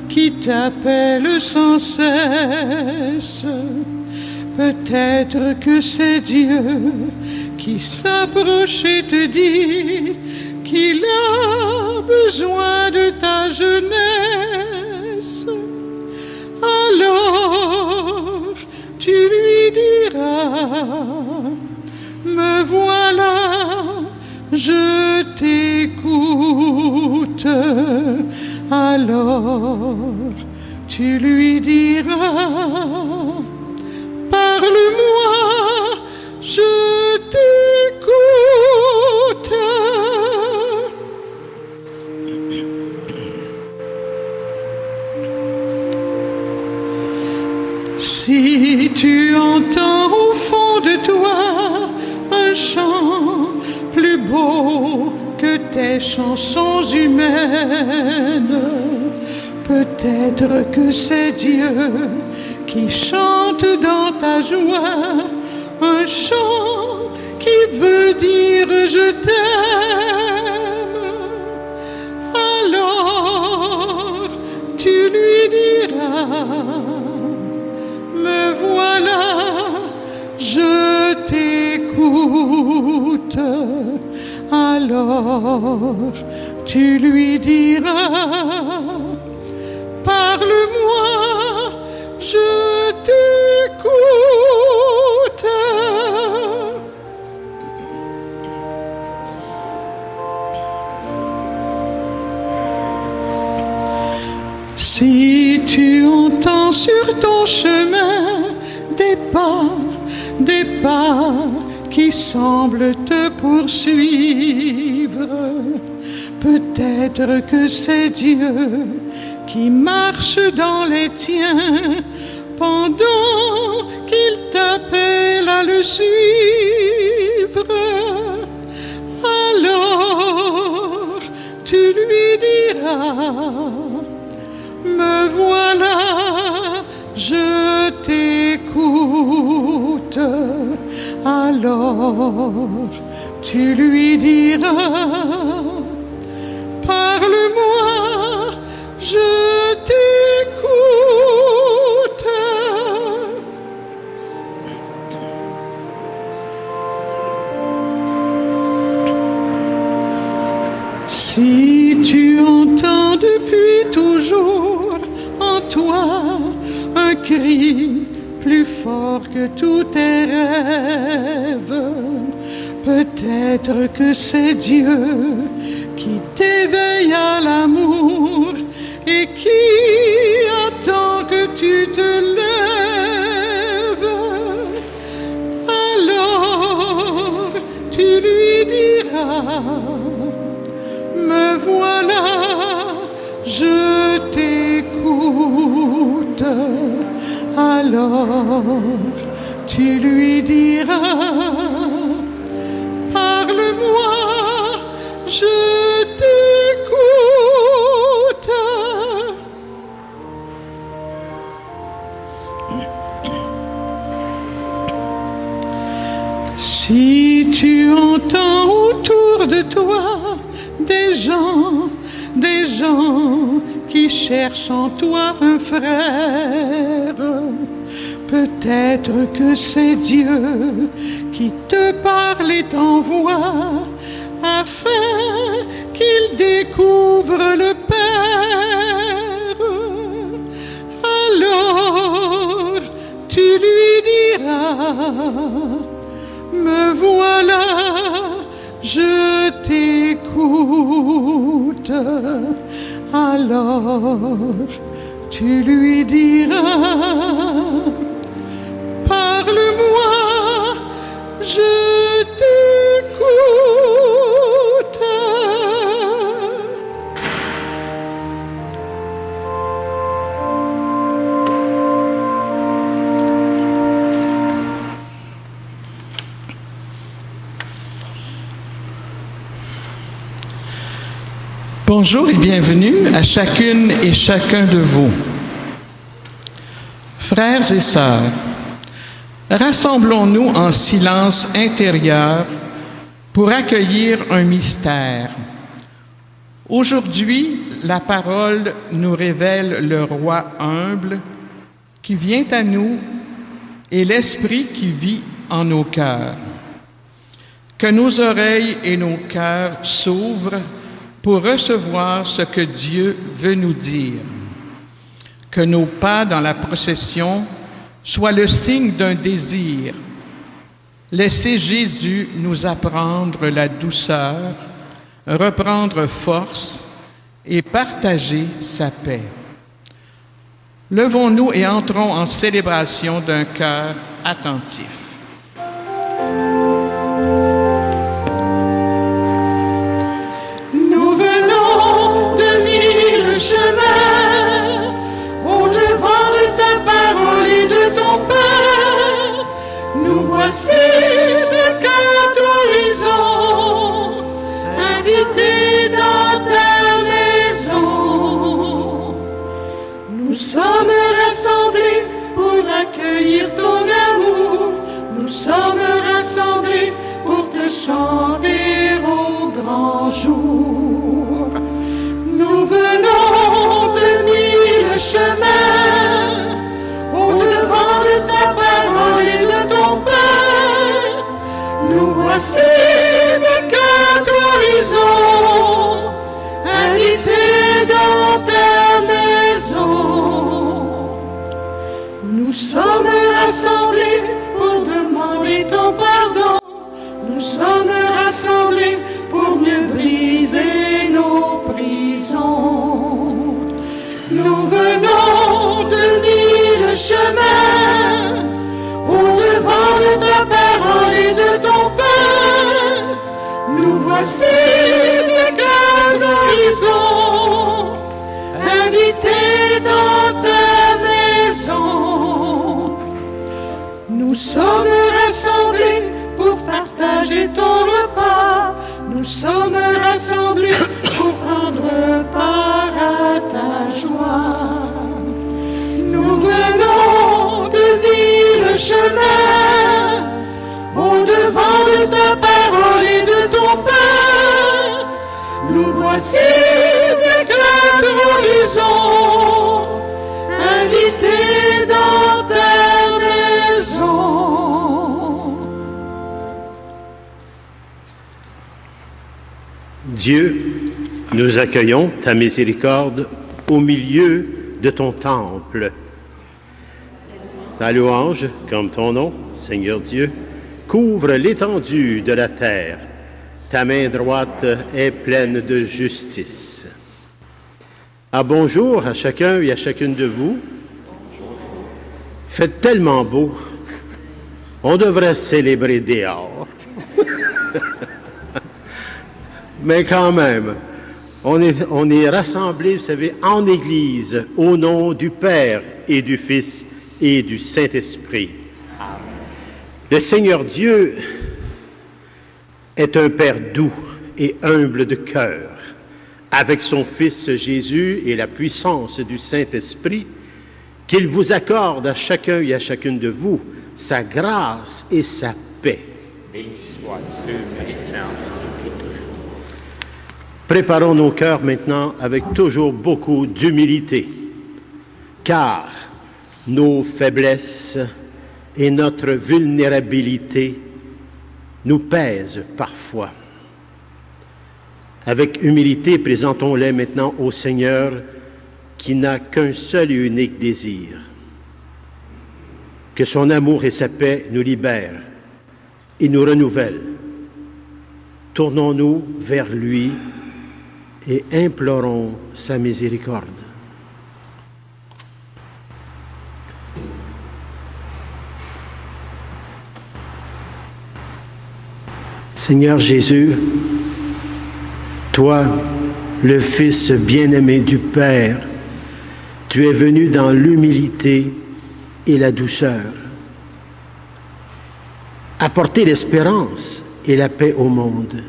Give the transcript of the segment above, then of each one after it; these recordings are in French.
qui t'appelle sans cesse. Peut-être que c'est Dieu qui s'approche et te dit qu'il a besoin de ta jeunesse. Alors tu lui diras, me voilà, je t'écoute. Alors tu lui diras, parle-moi, je t'écoute. Si tu entends au fond de toi un chant plus beau que tes chansons humaines, peut-être que c'est Dieu qui chante dans ta joie, un chant qui veut dire je t'aime. Alors tu lui diras, me voilà, je t'écoute. Alors tu lui diras, parle-moi, je t'écoute. Si tu entends sur ton chemin des pas qui semblent te poursuivre, peut-être que c'est Dieu qui marche dans les tiens pendant qu'il t'appelle à le suivre. Alors tu lui diras, me voilà, je t'écoute. Alors tu lui diras, parle-moi, je t'écoute. Si tu entends depuis toujours en toi un cri plus fort que tous tes rêves, peut-être que c'est Dieu qui t'éveille à l'amour et qui attend que tu te lèves. Alors tu lui diras, me voilà, je t'écoute. Alors tu lui diras, parle-moi, je t'écoute. Si tu entends autour de toi des gens qui cherchent en toi un frère, peut-être que c'est Dieu qui te parle et t'envoie afin qu'il découvre le Père. Alors tu lui diras, me voilà, je t'écoute. Alors tu lui diras, parle-moi, je t'écoute. Bonjour et bienvenue à chacune et chacun de vous. Frères et sœurs, rassemblons-nous en silence intérieur pour accueillir un mystère. Aujourd'hui, la parole nous révèle le roi humble qui vient à nous et l'Esprit qui vit en nos cœurs. Que nos oreilles et nos cœurs s'ouvrent pour recevoir ce que Dieu veut nous dire. Que nos pas dans la procession soient le signe d'un désir. Laissez Jésus nous apprendre la douceur, reprendre force et partager sa paix. Levons-nous et entrons en célébration d'un cœur attentif. Nous venons de mille chemins, au-devant de ta parole et de ton Père. Nous voici de quatre horizons, invités dans ta maison. Nous sommes rassemblés pour accueillir ton amour. Nous sommes rassemblés pour te chanter au grand jour. Nous venons de mille chemins, au-devant de ta parole et de ton Père. Nous voici de quatre horizons, invités dans ta maison. Nous sommes rassemblés pour demander ton pardon. Nous sommes rassemblés pour mieux briser nos prisons. Nous venons de mille chemins, au-devant de ta parole et de ton Père. Nous voici de quatre horizons, invités dans ta maison. Nous sommes rassemblés pour partager ton repas. Nous sommes rassemblés pour prendre part à ta joie. Nous venons de mille chemins, au-devant de ta parole et de ton Père. Nous voici de quatre horizons, invités dans ta maison. Dieu, nous accueillons ta miséricorde au milieu de ton temple. Ta louange, comme ton nom, Seigneur Dieu, couvre l'étendue de la terre. Ta main droite est pleine de justice. Ah, bonjour à chacun et à chacune de vous. Faites tellement beau. On devrait célébrer dehors. Mais quand même, on est rassemblés, vous savez, en Église, au nom du Père et du Fils et du Saint-Esprit. Le Seigneur Dieu est un Père doux et humble de cœur. Avec son Fils Jésus et la puissance du Saint-Esprit, qu'il vous accorde à chacun et à chacune de vous sa grâce et sa paix. Béni sois-tu maintenant. Préparons nos cœurs maintenant avec toujours beaucoup d'humilité, car nos faiblesses et notre vulnérabilité nous pèsent parfois. Avec humilité, présentons-les maintenant au Seigneur qui n'a qu'un seul et unique désir, que son amour et sa paix nous libèrent et nous renouvellent. Tournons-nous vers lui et implorons sa miséricorde. Seigneur Jésus, toi, le Fils bien-aimé du Père, tu es venu dans l'humilité et la douceur. Apporter l'espérance et la paix au monde.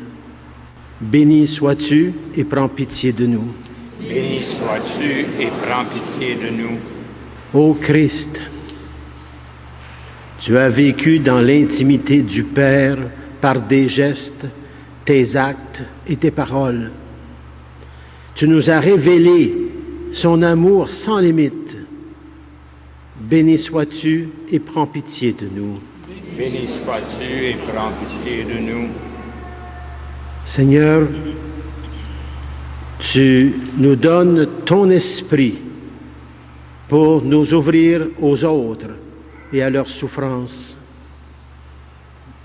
Béni sois-tu et prends pitié de nous. Béni sois-tu et prends pitié de nous. Ô Christ, tu as vécu dans l'intimité du Père par des gestes, tes actes et tes paroles. Tu nous as révélé son amour sans limite. Béni sois-tu et prends pitié de nous. Béni sois-tu et prends pitié de nous. Seigneur, tu nous donnes ton esprit pour nous ouvrir aux autres et à leurs souffrances.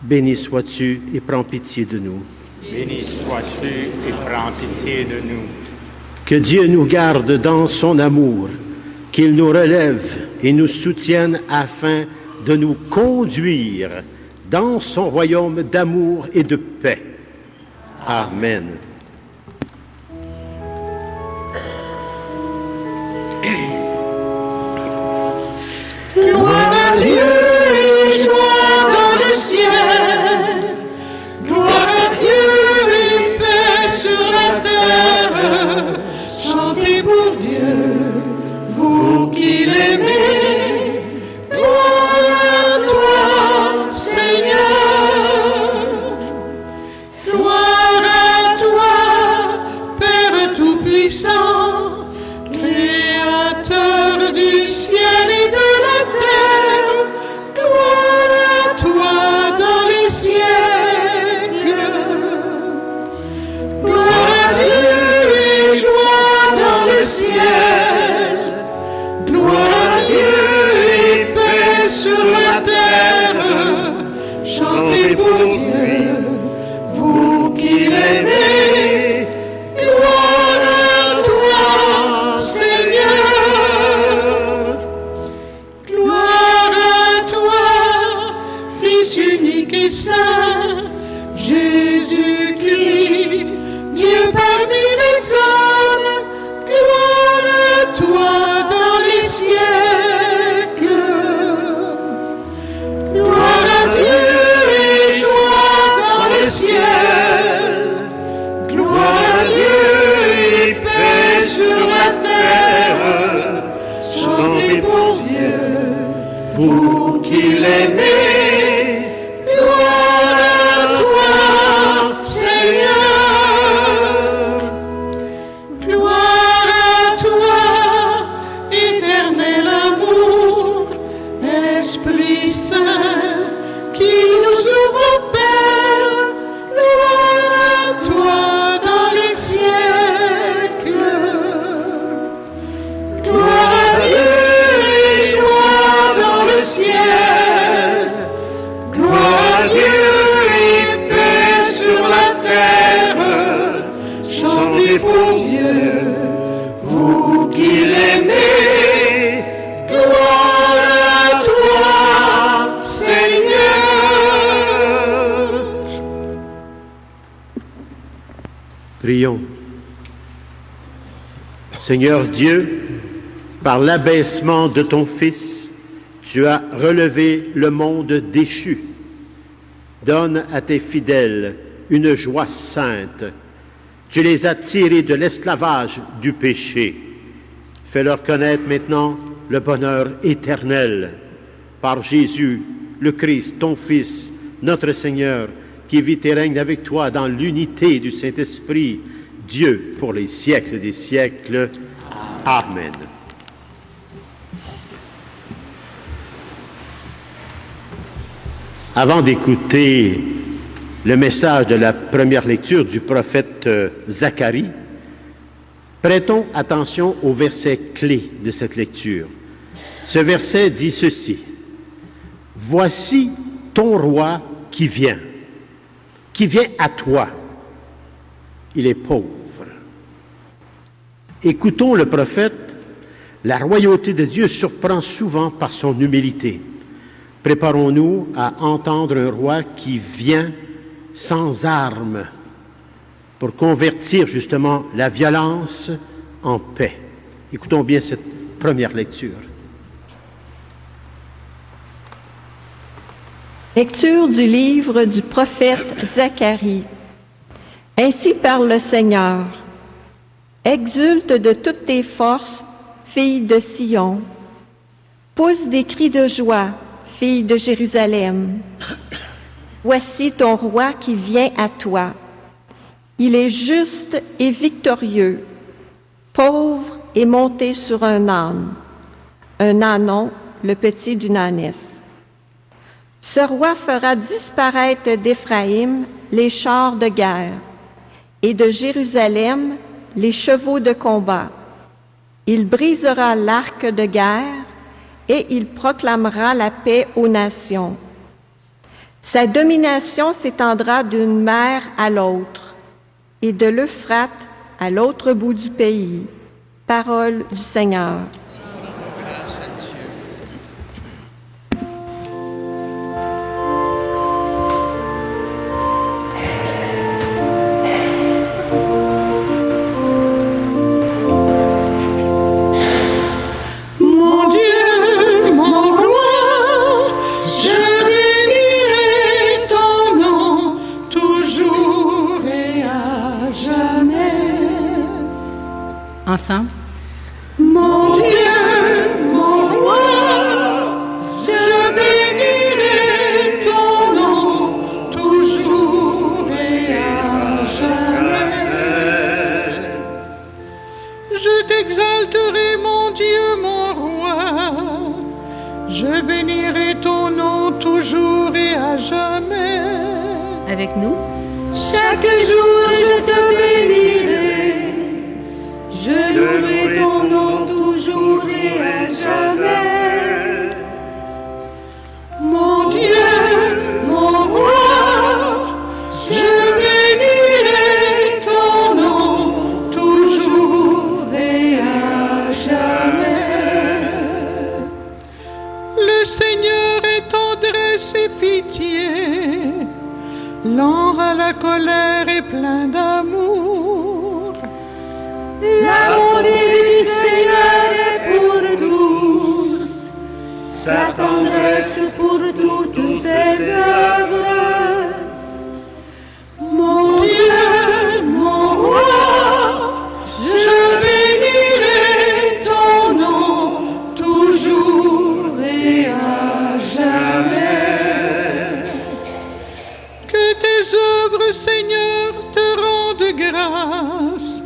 Béni sois-tu et prends pitié de nous. Béni sois-tu et prends pitié de nous. Que Dieu nous garde dans son amour, qu'il nous relève et nous soutienne afin de nous conduire dans son royaume d'amour et de paix. Amen. Gloire à Dieu et joie dans le ciel. Gloire à Dieu et paix sur la terre. Chantez pour Dieu, vous qui l'aimez. Gloire à toi, Seigneur. Gloire à toi, Père Tout-Puissant, Créateur du ciel et de la terre. Gloire à toi dans les siècles. Gloire à Dieu et joie dans le ciel. Gloire à Dieu et paix sur la terre. Chantez pour Dieu, vous qui l'aimez. Gloire à toi, Seigneur. Gloire à toi, Fils unique et saint, Jésus-Christ, Dieu parmi les hommes. Gloire à toi dans les siècles. Gloire à Dieu et joie dans le ciel. Gloire à Dieu et paix sur la terre. Chantez pour Dieu, vous qui l'aimez. Gloire à toi, Seigneur. Gloire à toi, éternel amour, Esprit Saint, qui nous ouvre au Père. Gloire à toi dans les siècles. Gloire à Dieu et joie dans le ciel. Gloire à Dieu et paix sur la terre. Chantez pour Dieu, vous qui l'aimez. Gloire à toi, Seigneur. Prions. Seigneur Dieu, par l'abaissement de ton Fils, tu as relevé le monde déchu. Donne à tes fidèles une joie sainte. Tu les as tirés de l'esclavage du péché. Fais-leur connaître maintenant le bonheur éternel. Par Jésus, le Christ, ton Fils, notre Seigneur, qui vit et règne avec toi dans l'unité du Saint-Esprit, Dieu pour les siècles des siècles. Amen. Avant d'écouter le message de la première lecture du prophète Zacharie, prêtons attention au verset clé de cette lecture. Ce verset dit ceci: « Voici ton roi qui vient à toi. Il est pauvre. » Écoutons le prophète. La royauté de Dieu surprend souvent par son humilité. Préparons-nous à entendre un roi qui vient sans armes pour convertir justement la violence en paix. Écoutons bien cette première lecture. Lecture du livre du prophète Zacharie. Ainsi parle le Seigneur. Exulte de toutes tes forces, fille de Sion. Pousse des cris de joie, fille de Jérusalem. Voici ton roi qui vient à toi. Il est juste et victorieux. pauvre et monté sur un ânon, le petit d'une ânesse. Ce roi fera disparaître d'Éphraïm les chars de guerre et de Jérusalem les chevaux de combat. Il brisera l'arc de guerre et il proclamera la paix aux nations. Sa domination s'étendra d'une mer à l'autre et de l'Euphrate à l'autre bout du pays. Parole du Seigneur. Ensemble. Mon Dieu, mon roi, je bénirai ton nom toujours et à jamais. Je t'exalterai, mon Dieu, mon roi. Je bénirai ton nom toujours et à jamais. Avec nous. Chaque jour je te bénirai. Je louerai ton nom toujours et à jamais. Mon Dieu, mon roi, je bénirai ton nom toujours et à jamais. Le Seigneur est tendresse et pitié, lent à la colère et plein d'amour. La bonté du Seigneur est pour tous, sa tendresse pour toutes ses œuvres. Mon Dieu, mon roi, je bénirai ton nom toujours et à jamais. Que tes œuvres, Seigneur, te rendent grâce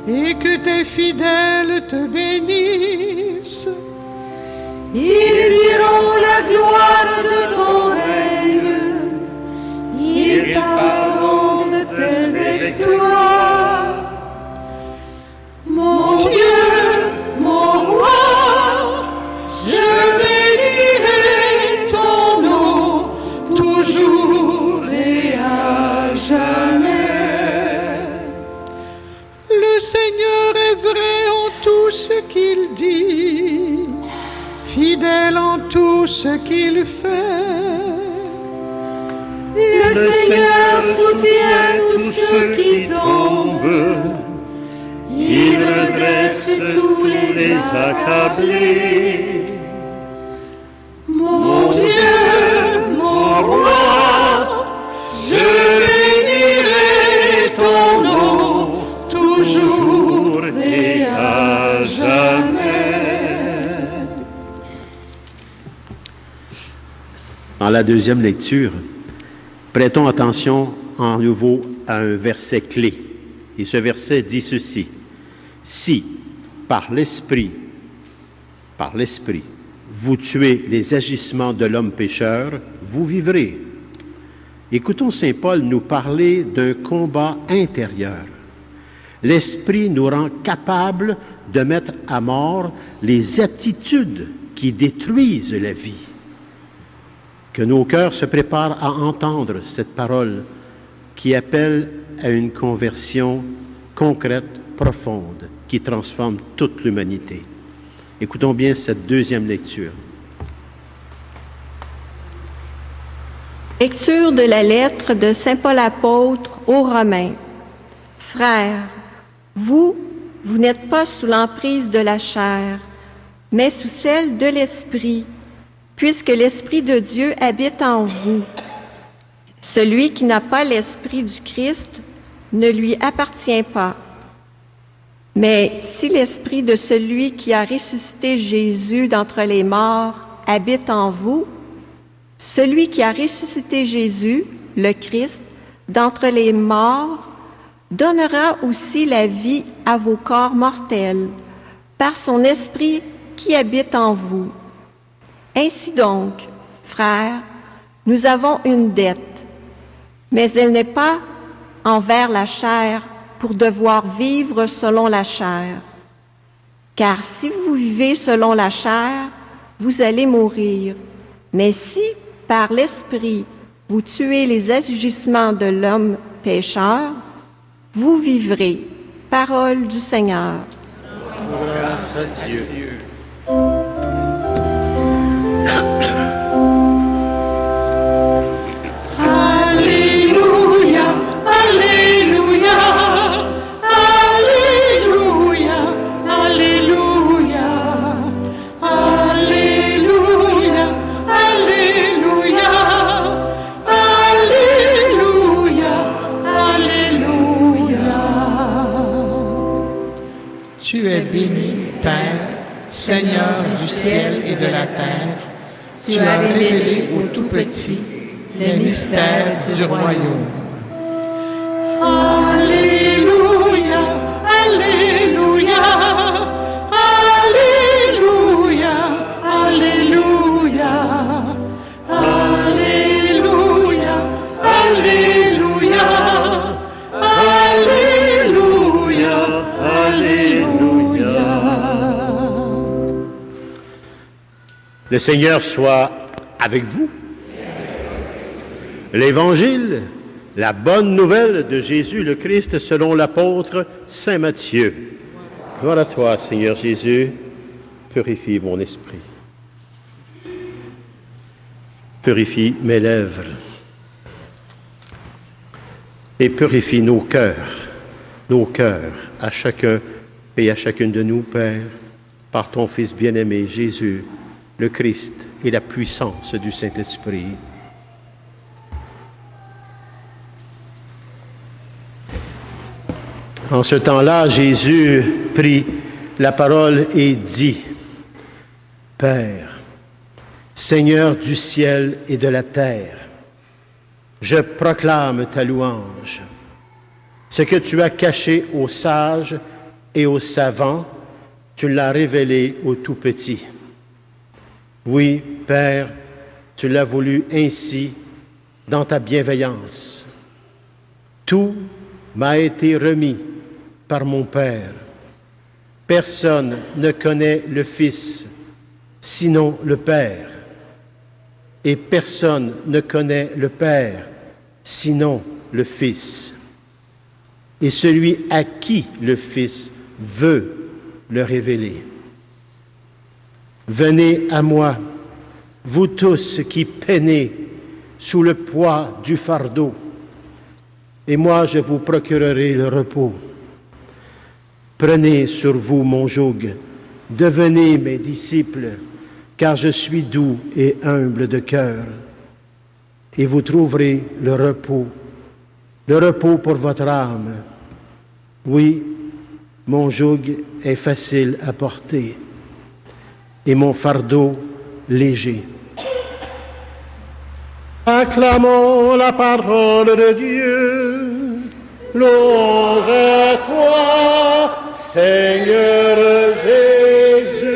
et que tes fidèles te bénissent. Ils diront la gloire de ton règne, ils parleront de tes exploits. Mon Dieu, mon roi, je bénirai ton nom toujours et à jamais. Le Seigneur est vrai en tout ce qu'il dit, fidèle en tout ce qu'il fait. Le Seigneur soutient tous ceux qui tombent, il redresse tous les accablés. Mon Dieu, mon roi, je bénirai ton nom toujours et à jamais. Dans la deuxième lecture, prêtons attention en nouveau à un verset clé. Et ce verset dit ceci: si, par l'Esprit, vous tuez les agissements de l'homme pécheur, vous vivrez. Écoutons saint Paul nous parler d'un combat intérieur. L'Esprit nous rend capables de mettre à mort les attitudes qui détruisent la vie. Que nos cœurs se préparent à entendre cette parole qui appelle à une conversion concrète, profonde, qui transforme toute l'humanité. Écoutons bien cette deuxième lecture. Lecture de la lettre de saint Paul apôtre aux Romains. Frères, vous n'êtes pas sous l'emprise de la chair, mais sous celle de l'Esprit, puisque l'Esprit de Dieu habite en vous. Celui qui n'a pas l'Esprit du Christ ne lui appartient pas. Mais si l'Esprit de celui qui a ressuscité Jésus d'entre les morts habite en vous, celui qui a ressuscité Jésus, le Christ, d'entre les morts, donnera aussi la vie à vos corps mortels, par son Esprit qui habite en vous. Ainsi donc, frères, nous avons une dette, mais elle n'est pas envers la chair pour devoir vivre selon la chair. Car si vous vivez selon la chair, vous allez mourir. Mais si, par l'Esprit, vous tuez les agissements de l'homme pécheur, vous vivrez. Parole du Seigneur. Grâce à Dieu. Alléluia, Alléluia, Alléluia, Alléluia, Alléluia, Alléluia, Alléluia, Alléluia. Tu es béni, Père, Seigneur du ciel et de la terre. Tu as révélé aux tout-petits les mystères du royaume. Alléluia, Alléluia, Alléluia, Alléluia, Alléluia, Alléluia, Alléluia, Alléluia. Le Seigneur soit avec vous. L'Évangile, la bonne nouvelle de Jésus le Christ selon l'apôtre Saint Matthieu. Gloire à toi, Seigneur Jésus, purifie mon esprit. Purifie mes lèvres et purifie nos cœurs à chacun et à chacune de nous, Père, par ton Fils bien-aimé Jésus, le Christ et la puissance du Saint-Esprit. En ce temps-là, Jésus prit la parole et dit, « Père, Seigneur du ciel et de la terre, je proclame ta louange. Ce que tu as caché aux sages et aux savants, tu l'as révélé aux tout-petits. Oui, Père, tu l'as voulu ainsi dans ta bienveillance. Tout m'a été remis par mon Père. Personne ne connaît le Fils, sinon le Père. Et personne ne connaît le Père, sinon le Fils. Et celui à qui le Fils veut le révéler. Venez à moi, vous tous qui peinez sous le poids du fardeau, et moi je vous procurerai le repos. Prenez sur vous mon joug, devenez mes disciples, car je suis doux et humble de cœur, et vous trouverez le repos pour votre âme. Oui, mon joug est facile à porter, et mon fardeau léger. Acclamons la parole de Dieu. Louange à toi, Seigneur Jésus.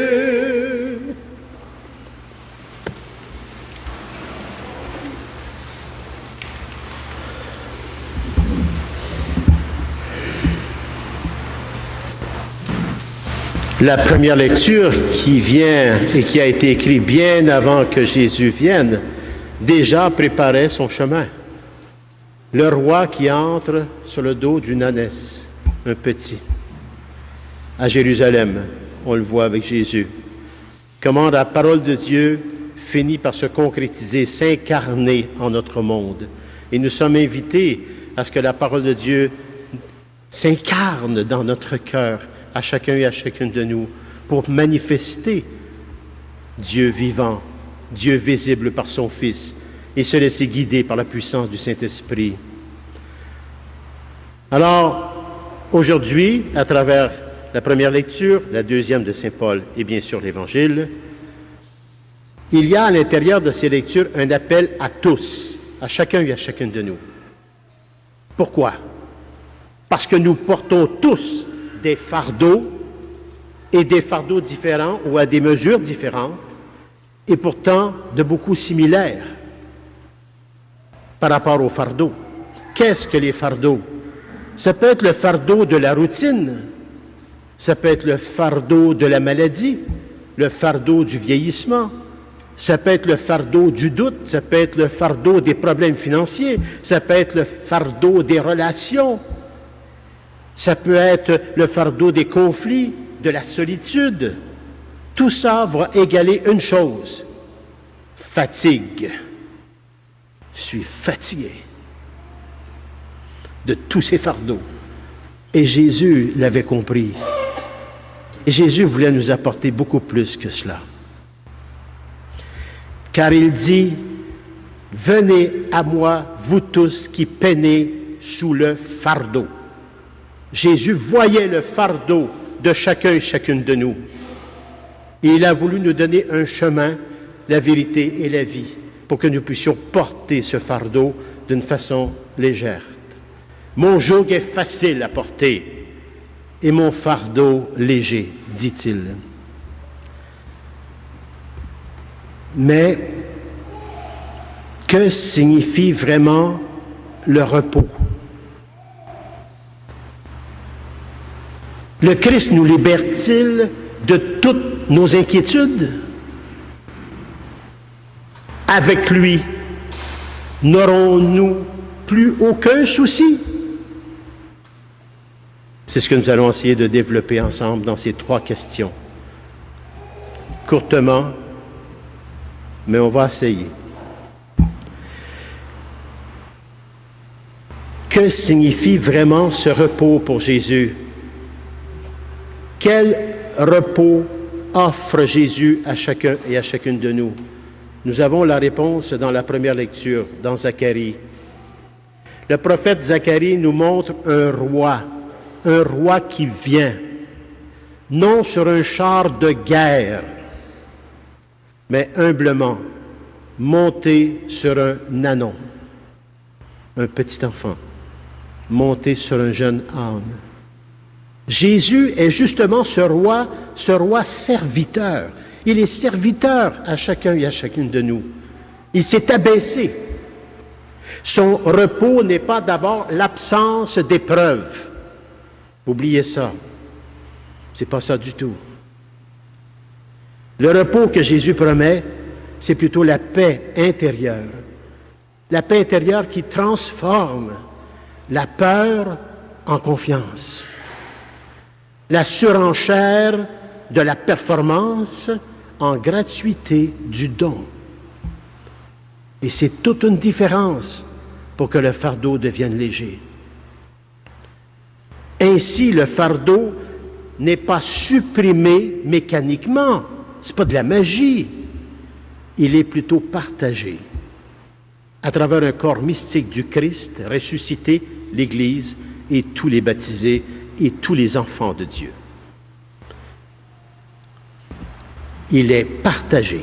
La première lecture qui vient et qui a été écrite bien avant que Jésus vienne, déjà préparait son chemin. Le roi qui entre sur le dos d'une ânesse, un petit. À Jérusalem, on le voit avec Jésus. Comment la parole de Dieu finit par se concrétiser, s'incarner en notre monde. Et nous sommes invités à ce que la parole de Dieu s'incarne dans notre cœur, à chacun et à chacune de nous, pour manifester Dieu vivant, Dieu visible par son Fils, et se laisser guider par la puissance du Saint-Esprit. Alors, aujourd'hui, à travers la première lecture, la deuxième de Saint Paul et bien sûr l'Évangile, il y a à l'intérieur de ces lectures un appel à tous, à chacun et à chacune de nous. Pourquoi? parce que nous portons tous des fardeaux, et des fardeaux différents ou à des mesures différentes, et pourtant de beaucoup similaires par rapport aux fardeaux. Qu'est-ce que les fardeaux? Ça peut être le fardeau de la routine, ça peut être le fardeau de la maladie, le fardeau du vieillissement, ça peut être le fardeau du doute, ça peut être le fardeau des problèmes financiers, ça peut être le fardeau des relations, ça peut être le fardeau des conflits, de la solitude. Tout ça va égaler une chose: fatigue. Je suis fatigué de tous ces fardeaux. Et Jésus l'avait compris. Et Jésus voulait nous apporter beaucoup plus que cela. Car il dit, « Venez à moi, vous tous qui peinez sous le fardeau. » Jésus voyait le fardeau de chacun et chacune de nous. Et il a voulu nous donner un chemin, la vérité et la vie, pour que nous puissions porter ce fardeau d'une façon légère. Mon joug est facile à porter et mon fardeau léger, dit-il. Mais que signifie vraiment le repos? Le Christ nous libère-t-il de toutes nos inquiétudes? Avec lui, n'aurons-nous plus aucun souci? C'est ce que nous allons essayer de développer ensemble dans ces 3 questions. Courtement, mais on va essayer. Que signifie vraiment ce repos pour Jésus? Quel repos offre Jésus à chacun et à chacune de nous? Nous avons la réponse dans la première lecture, dans Zacharie. Le prophète Zacharie nous montre un roi qui vient, non sur un char de guerre, mais humblement, monté sur un ânon, un petit enfant, monté sur un jeune âne. Jésus est justement ce roi serviteur. Il est serviteur à chacun et à chacune de nous. Il s'est abaissé. Son repos n'est pas d'abord l'absence d'épreuves. Oubliez ça. C'est pas ça du tout. Le repos que Jésus promet, c'est plutôt la paix intérieure. La paix intérieure qui transforme la peur en confiance. La surenchère de la performance en gratuité du don. Et c'est toute une différence pour que le fardeau devienne léger. Ainsi, le fardeau n'est pas supprimé mécaniquement. Ce n'est pas de la magie. Il est plutôt partagé à travers un corps mystique du Christ, ressuscité, l'Église et tous les baptisés et tous les enfants de Dieu. Il est partagé.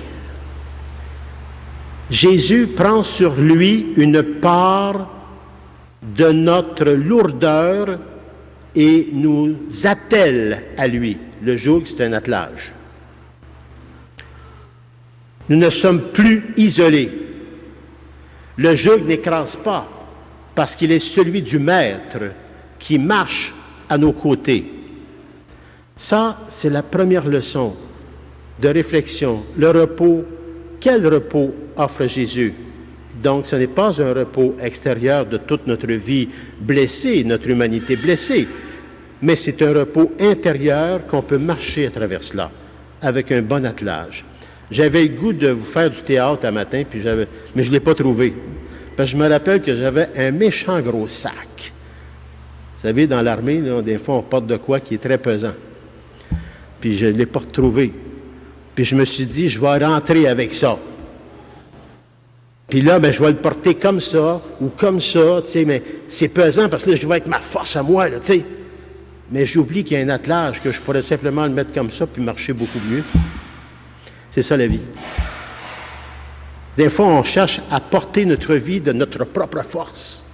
Jésus prend sur lui une part de notre lourdeur et nous attelle à lui. Le joug, c'est un attelage. Nous ne sommes plus isolés. Le joug n'écrase pas parce qu'il est celui du Maître qui marche à nos côtés. Ça, c'est la première leçon de réflexion. Le repos, quel repos offre Jésus? Donc, ce n'est pas un repos extérieur de toute notre vie blessée, notre humanité blessée, mais c'est un repos intérieur qu'on peut marcher à travers cela, avec un bon attelage. J'avais le goût de vous faire du théâtre un matin, mais je ne l'ai pas trouvé. Parce que je me rappelle que j'avais un méchant gros sac. Vous savez, dans l'armée, là, des fois, on porte de quoi qui est très pesant. Puis je ne l'ai pas retrouvé. Puis je me suis dit, je vais rentrer avec ça. Puis là, je vais le porter comme ça, ou comme ça, tu sais, mais c'est pesant parce que là, je vais être ma force à moi, là, tu sais. Mais j'oublie qu'il y a un attelage, que je pourrais simplement le mettre comme ça, puis marcher beaucoup mieux. C'est ça la vie. Des fois, on cherche à porter notre vie de notre propre force.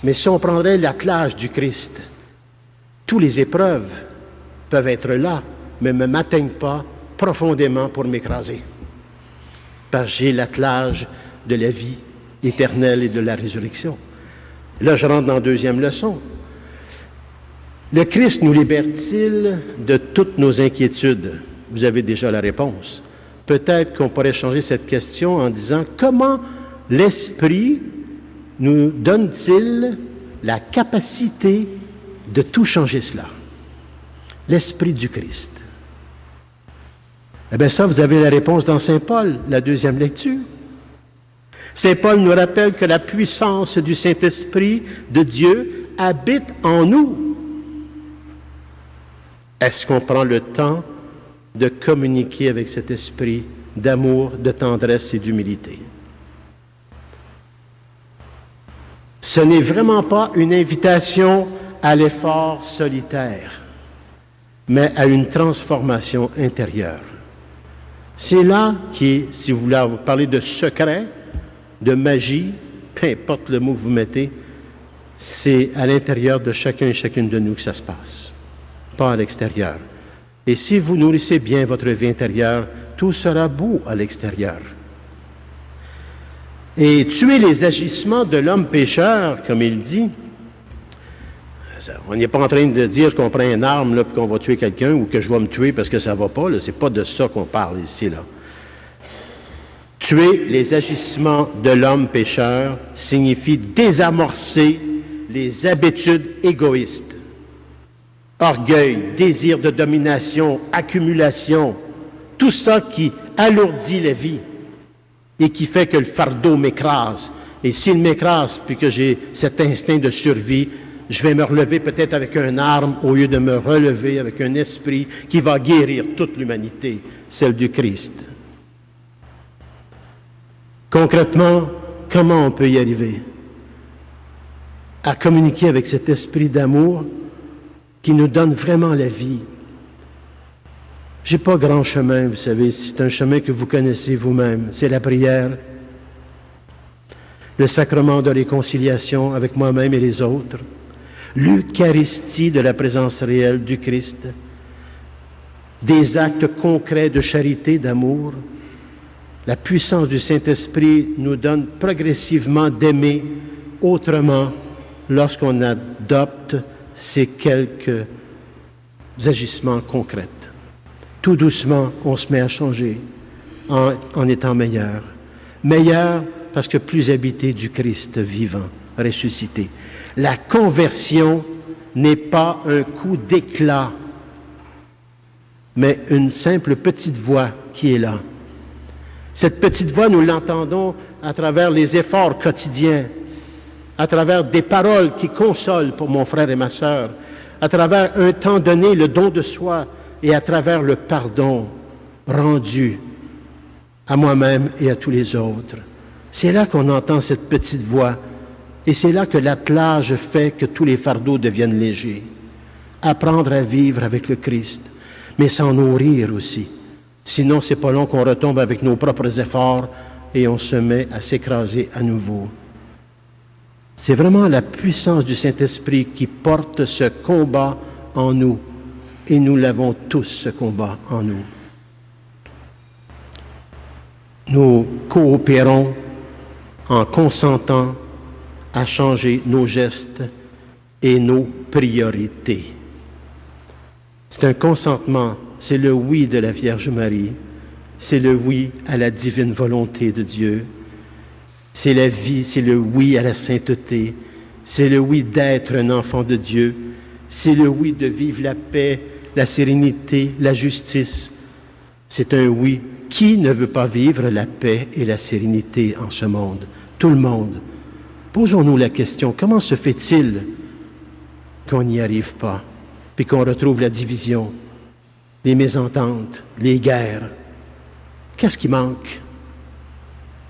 Mais si on prendrait l'attelage du Christ, toutes les épreuves peuvent être là, mais ne m'atteignent pas profondément pour m'écraser. Parce que j'ai l'attelage de la vie éternelle et de la résurrection. Là, je rentre dans la deuxième leçon. Le Christ nous libère-t-il de toutes nos inquiétudes? Vous avez déjà la réponse. Peut-être qu'on pourrait changer cette question en disant comment l'Esprit nous donne-t-il la capacité de tout changer cela? L'Esprit du Christ. Eh bien ça, vous avez la réponse dans Saint Paul, la deuxième lecture. Saint Paul nous rappelle que la puissance du Saint-Esprit de Dieu habite en nous. Est-ce qu'on prend le temps de communiquer avec cet esprit d'amour, de tendresse et d'humilité? Ce n'est vraiment pas une invitation à l'effort solitaire, mais à une transformation intérieure. C'est là qui, si vous voulez parler de secret, de magie, peu importe le mot que vous mettez, c'est à l'intérieur de chacun et chacune de nous que ça se passe, pas à l'extérieur. Et si vous nourrissez bien votre vie intérieure, tout sera beau à l'extérieur. Et tuer les agissements de l'homme pécheur, comme il dit, on n'est pas en train de dire qu'on prend une arme là, puis qu'on va tuer quelqu'un ou que je vais me tuer parce que ça ne va pas. Ce n'est pas de ça qu'on parle ici. Là. Tuer les agissements de l'homme pécheur signifie désamorcer les habitudes égoïstes. Orgueil, désir de domination, accumulation, tout ça qui alourdit la vie et qui fait que le fardeau m'écrase. Et s'il m'écrase, puis que j'ai cet instinct de survie, je vais me relever peut-être avec une arme au lieu de me relever avec un esprit qui va guérir toute l'humanité, celle du Christ. Concrètement, comment on peut y arriver? À communiquer avec cet esprit d'amour qui nous donne vraiment la vie. Je n'ai pas grand chemin, vous savez, c'est un chemin que vous connaissez vous-même, c'est la prière, le sacrement de réconciliation avec moi-même et les autres, l'Eucharistie de la présence réelle du Christ, des actes concrets de charité, d'amour. La puissance du Saint-Esprit nous donne progressivement d'aimer autrement lorsqu'on adopte ces quelques agissements concrets. Tout doucement, on se met à changer en étant meilleur. Meilleur parce que plus habité du Christ vivant, ressuscité. La conversion n'est pas un coup d'éclat, mais une simple petite voix qui est là. Cette petite voix, nous l'entendons à travers les efforts quotidiens, à travers des paroles qui consolent pour mon frère et ma sœur, à travers un temps donné, le don de soi, et à travers le pardon rendu à moi-même et à tous les autres. C'est là qu'on entend cette petite voix, et c'est là que l'attelage fait que tous les fardeaux deviennent légers. Apprendre à vivre avec le Christ, mais s'en nourrir aussi. Sinon, c'est pas long qu'on retombe avec nos propres efforts et on se met à s'écraser à nouveau. C'est vraiment la puissance du Saint-Esprit qui porte ce combat en nous. Et nous l'avons tous, ce combat en nous. Nous coopérons en consentant à changer nos gestes et nos priorités. C'est un consentement, c'est le oui de la Vierge Marie, c'est le oui à la divine volonté de Dieu, c'est la vie, c'est le oui à la sainteté, c'est le oui d'être un enfant de Dieu, c'est le oui de vivre la paix, la sérénité, la justice. C'est un oui. Qui ne veut pas vivre la paix et la sérénité en ce monde? Tout le monde. Posons-nous la question, comment se fait-il qu'on n'y arrive pas, puis qu'on retrouve la division, les mésententes, les guerres? Qu'est-ce qui manque?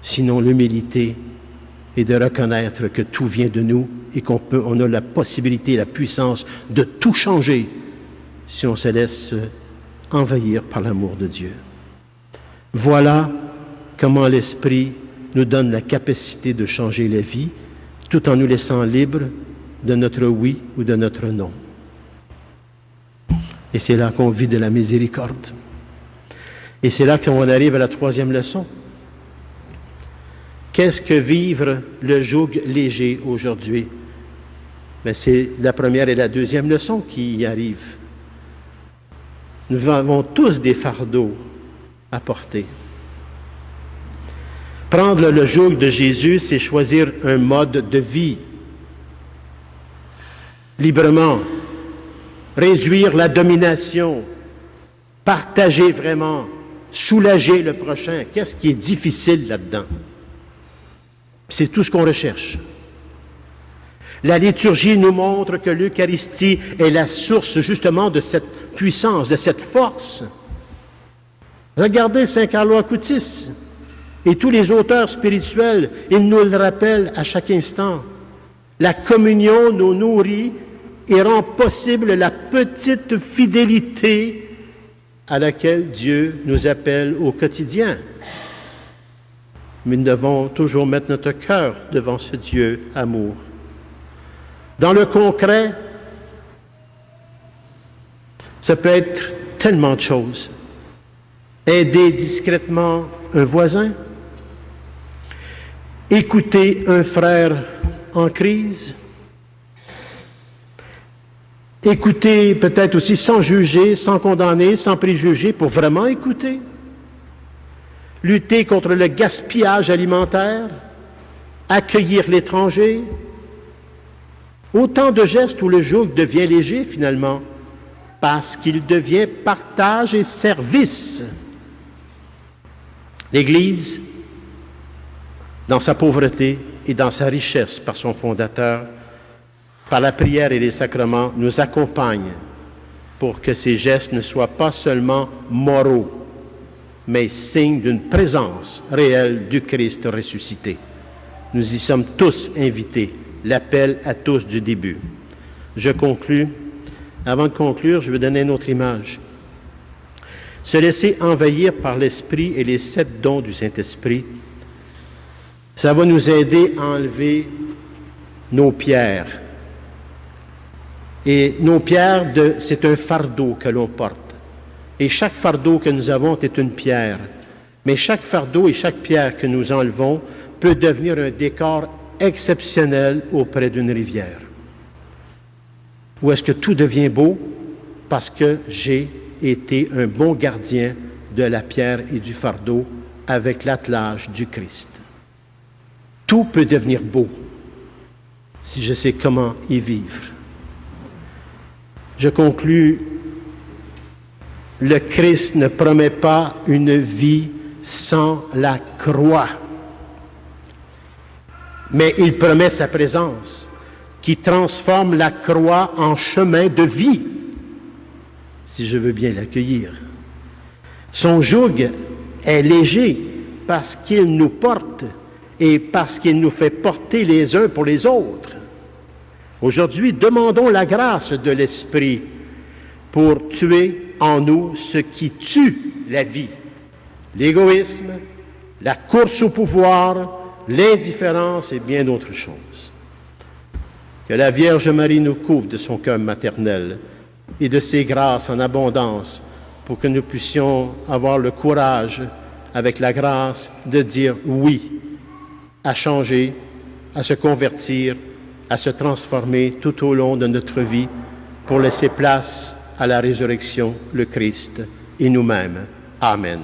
Sinon l'humilité et de reconnaître que tout vient de nous et on a la possibilité, la puissance de tout changer si on se laisse envahir par l'amour de Dieu. Voilà comment l'Esprit nous donne la capacité de changer la vie, tout en nous laissant libres de notre oui ou de notre non. Et c'est là qu'on vit de la miséricorde. Et c'est là qu'on arrive à la troisième leçon. Qu'est-ce que vivre le joug léger aujourd'hui? Mais c'est la première et la deuxième leçon qui y arrivent. Nous avons tous des fardeaux à porter. Prendre le joug de Jésus, c'est choisir un mode de vie librement, réduire la domination, partager vraiment, soulager le prochain. Qu'est-ce qui est difficile là-dedans? C'est tout ce qu'on recherche. La liturgie nous montre que l'Eucharistie est la source justement de cette puissance, de cette force. Regardez Saint Carlo Acutis et tous les auteurs spirituels, ils nous le rappellent à chaque instant. La communion nous nourrit et rend possible la petite fidélité à laquelle Dieu nous appelle au quotidien. Mais nous devons toujours mettre notre cœur devant ce Dieu amour. Dans le concret, ça peut être tellement de choses. Aider discrètement un voisin, écouter un frère en crise, écouter peut-être aussi sans juger, sans condamner, sans préjuger, pour vraiment écouter. Lutter contre le gaspillage alimentaire, accueillir l'étranger. Autant de gestes où le joug devient léger finalement, parce qu'il devient partage et service. L'Église, dans sa pauvreté et dans sa richesse par son fondateur, par la prière et les sacrements, nous accompagne pour que ces gestes ne soient pas seulement moraux, mais signe d'une présence réelle du Christ ressuscité. Nous y sommes tous invités, l'appel à tous du début. Je conclus. Avant de conclure, je vais donner une autre image. Se laisser envahir par l'Esprit et les 7 dons du Saint-Esprit, ça va nous aider à enlever nos pierres. Et nos pierres, c'est un fardeau que l'on porte. Et chaque fardeau que nous avons est une pierre. Mais chaque fardeau et chaque pierre que nous enlevons peut devenir un décor exceptionnel auprès d'une rivière. Où est-ce que tout devient beau? Parce que j'ai été un bon gardien de la pierre et du fardeau avec l'attelage du Christ. Tout peut devenir beau si je sais comment y vivre. Je conclus, le Christ ne promet pas une vie sans la croix, mais il promet sa présence qui transforme la croix en chemin de vie, si je veux bien l'accueillir. Son joug est léger parce qu'il nous porte et parce qu'il nous fait porter les uns pour les autres. Aujourd'hui, demandons la grâce de l'Esprit pour tuer en nous ce qui tue la vie, l'égoïsme, la course au pouvoir, l'indifférence et bien d'autres choses. Que la Vierge Marie nous couvre de son cœur maternel et de ses grâces en abondance pour que nous puissions avoir le courage, avec la grâce, de dire oui, à changer, à se convertir, à se transformer tout au long de notre vie pour laisser place à la résurrection, le Christ et nous-mêmes. Amen.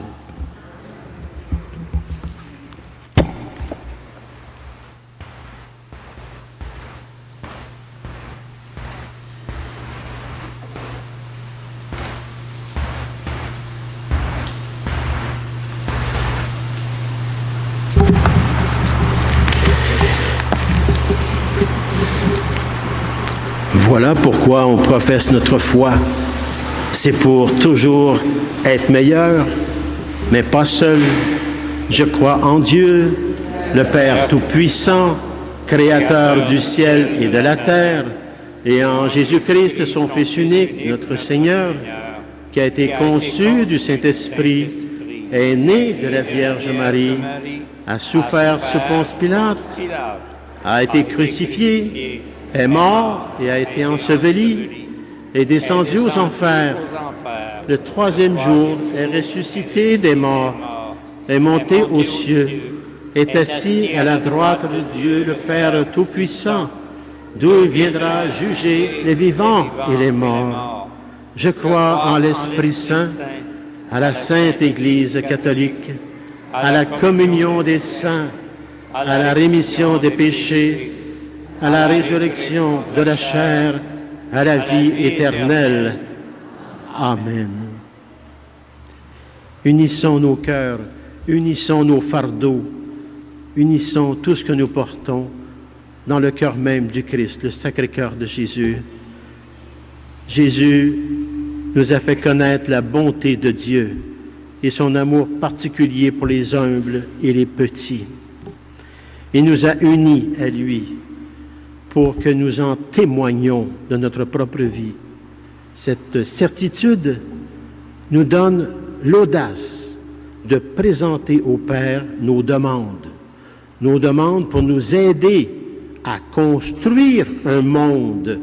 Voilà pourquoi on professe notre foi. C'est pour toujours être meilleur, mais pas seul. Je crois en Dieu, le Père Tout-Puissant, Créateur du ciel et de la terre, et en Jésus-Christ, son Fils unique, notre Seigneur, qui a été conçu du Saint-Esprit, est né de la Vierge Marie, a souffert sous Ponce Pilate, a été crucifié, est mort et a été enseveli, est descendu aux enfers. Le troisième jour est ressuscité des morts, est monté aux cieux, est assis à la droite de Dieu le Père Tout-Puissant, d'où il viendra juger les vivants et les morts. Je crois en l'Esprit Saint, à la Sainte Église catholique, à la communion des saints, à la rémission des péchés, à la résurrection de la chair, à la vie éternelle. Amen. Unissons nos cœurs, unissons nos fardeaux, unissons tout ce que nous portons dans le cœur même du Christ, le Sacré-Cœur de Jésus. Jésus nous a fait connaître la bonté de Dieu et son amour particulier pour les humbles et les petits. Il nous a unis à lui pour que nous en témoignions de notre propre vie. Cette certitude nous donne l'audace de présenter au Père nos demandes pour nous aider à construire un monde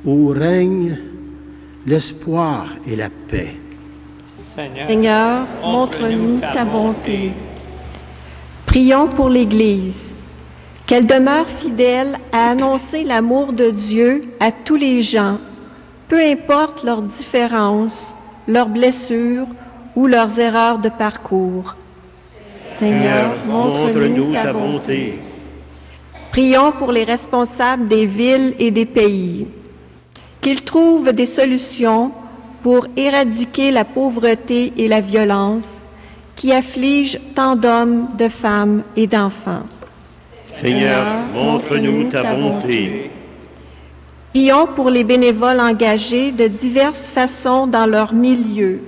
où règne l'espoir et la paix. Seigneur, montre-nous ta bonté. Prions pour l'Église, qu'elle demeure fidèle à annoncer l'amour de Dieu à tous les gens, peu importe leurs différences, leurs blessures ou leurs erreurs de parcours. Seigneur, montre-nous ta bonté. Prions pour les responsables des villes et des pays, qu'ils trouvent des solutions pour éradiquer la pauvreté et la violence qui affligent tant d'hommes, de femmes et d'enfants. Seigneur, montre-nous ta bonté. Prions pour les bénévoles engagés de diverses façons dans leur milieu,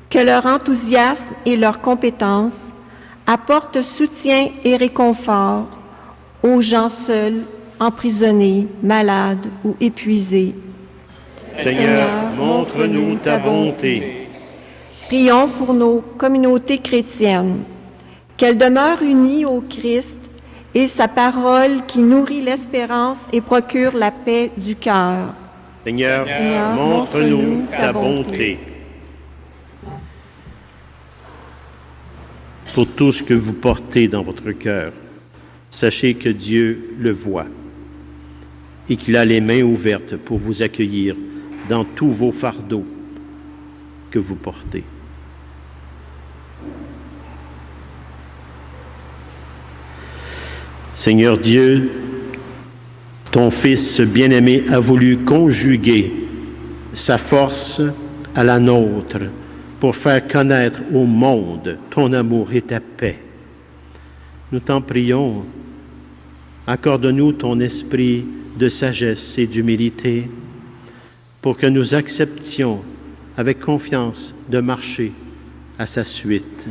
que leur enthousiasme et leurs compétences apportent soutien et réconfort aux gens seuls, emprisonnés, malades ou épuisés. Seigneur, montre-nous ta bonté. Prions pour nos communautés chrétiennes, qu'elles demeurent unies au Christ et sa parole qui nourrit l'espérance et procure la paix du cœur. Seigneur, montre-nous ta bonté. Pour tout ce que vous portez dans votre cœur, sachez que Dieu le voit et qu'il a les mains ouvertes pour vous accueillir dans tous vos fardeaux que vous portez. Seigneur Dieu, ton Fils bien-aimé a voulu conjuguer sa force à la nôtre pour faire connaître au monde ton amour et ta paix. Nous t'en prions, accorde-nous ton esprit de sagesse et d'humilité pour que nous acceptions avec confiance de marcher à sa suite.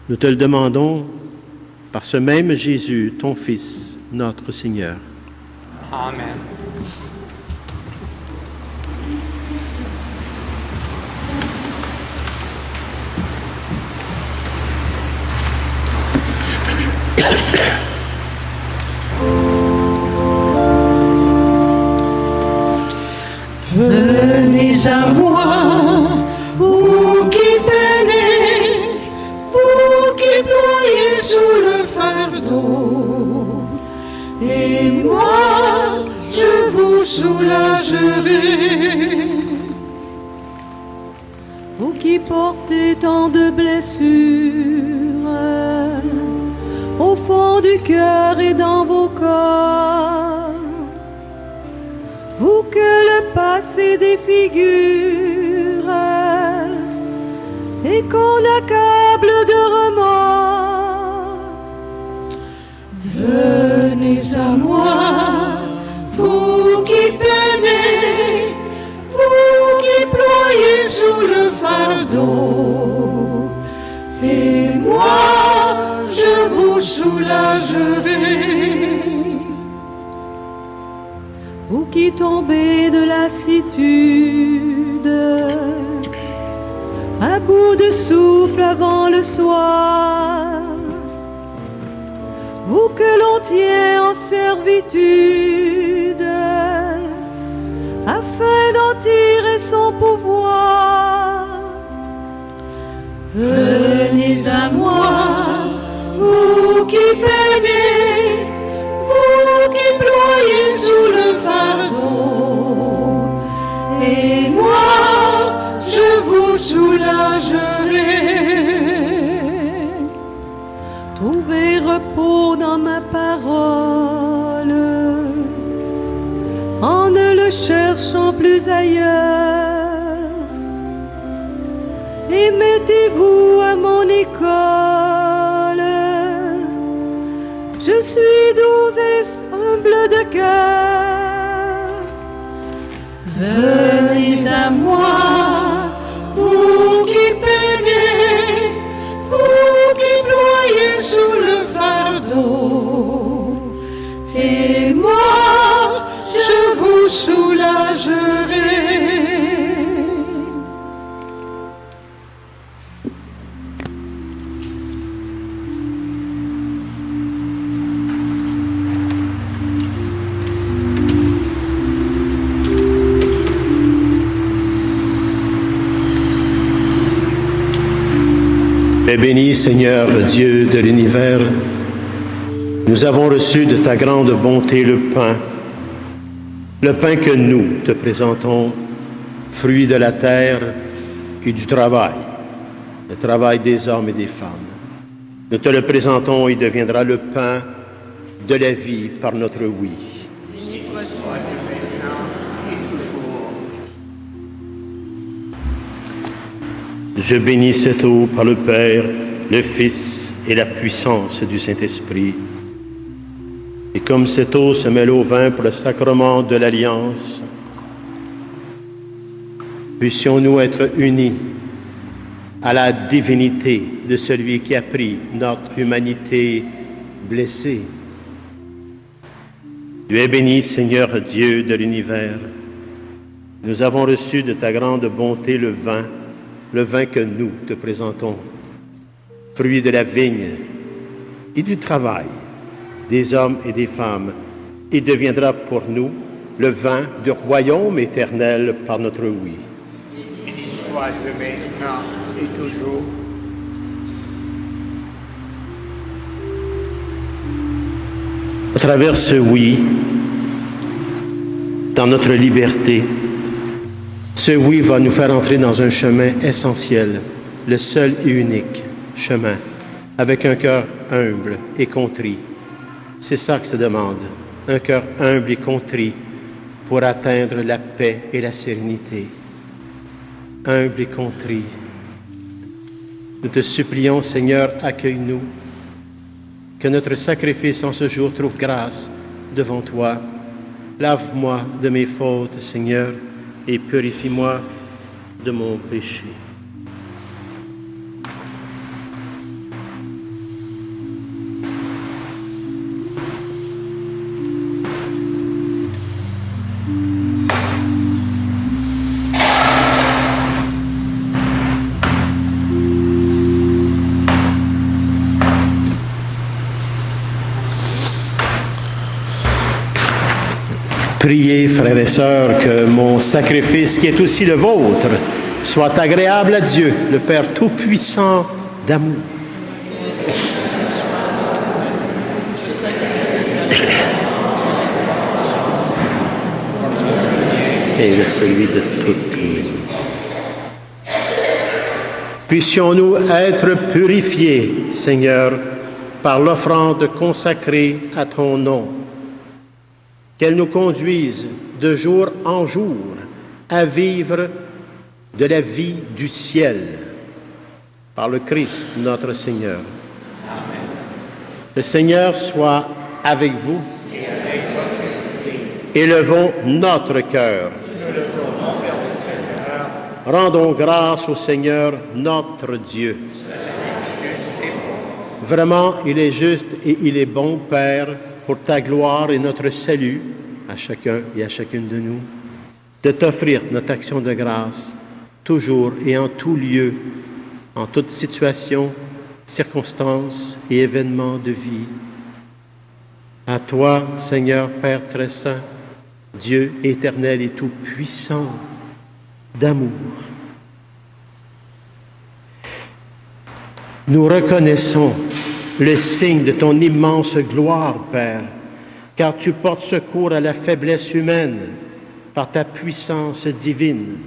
Nous te le demandons par ce même Jésus, ton Fils, notre Seigneur. Amen. Venez à moi, vous qui peinez, vous qui ployez sous le fardeau, et moi je vous soulagerai. Vous qui portez tant de blessures au fond du cœur et dans vos corps, vous que le passé défigure et qu'on accable de remords, venez à moi, vous qui peinez, vous qui ployez sous le fardeau, et moi je vous soulagerai. Vous qui tombez de lassitude, à bout de souffle avant le soir, vous que l'on tient en servitude, afin d'en tirer son pouvoir. Venez à moi, vous qui peinez, vous qui ployez sous le fardeau, et moi je vous soulagerai. Trouvez repos dans ma parole, en ne le cherchant plus ailleurs. Et mettez-vous à mon école. Je suis doux et humble de cœur. Venez à moi, vous qui peinez, vous qui ployez sous le fardeau, et moi je vous soulagerai. Et béni Seigneur Dieu de l'univers, nous avons reçu de ta grande bonté le pain que nous te présentons, fruit de la terre et du travail, le travail des hommes et des femmes. Nous te le présentons, il deviendra le pain de la vie par notre oui. Je bénis cette eau par le Père, le Fils et la puissance du Saint-Esprit. Et comme cette eau se mêle au vin pour le sacrement de l'Alliance, puissions-nous être unis à la divinité de celui qui a pris notre humanité blessée. Tu es béni, Seigneur Dieu de l'univers. Nous avons reçu de ta grande bonté le vin que nous te présentons, fruit de la vigne et du travail des hommes et des femmes. Il deviendra pour nous le vin du royaume éternel par notre oui. Béni soit Dieu maintenant et toujours. À travers ce oui, dans notre liberté, ce oui va nous faire entrer dans un chemin essentiel, le seul et unique chemin, avec un cœur humble et contrit. C'est ça que ça demande, un cœur humble et contrit pour atteindre la paix et la sérénité. Humble et contrit. Nous te supplions, Seigneur, accueille-nous, que notre sacrifice en ce jour trouve grâce devant toi. Lave-moi de mes fautes, Seigneur, et purifie-moi de mon péché. Priez, frères et sœurs, que mon sacrifice, qui est aussi le vôtre, soit agréable à Dieu, le Père Tout-Puissant d'amour. Et celui de toute l'humanité. Puissions-nous être purifiés, Seigneur, par l'offrande consacrée à ton nom, qu'elle nous conduise de jour en jour à vivre de la vie du ciel par le Christ notre Seigneur. Amen. Le Seigneur soit avec vous et avec votre esprit. Élevons notre cœur. Rendons grâce au Seigneur notre Dieu. Vraiment, il est juste et il est bon, Père, pour ta gloire et notre salut, à chacun et à chacune de nous, de t'offrir notre action de grâce, toujours et en tout lieu, en toute situation, circonstance et événement de vie, À toi, Seigneur Père très saint, Dieu éternel et tout-puissant, d'amour. Nous reconnaissons le signe de ton immense gloire, Père, car tu portes secours à la faiblesse humaine par ta puissance divine,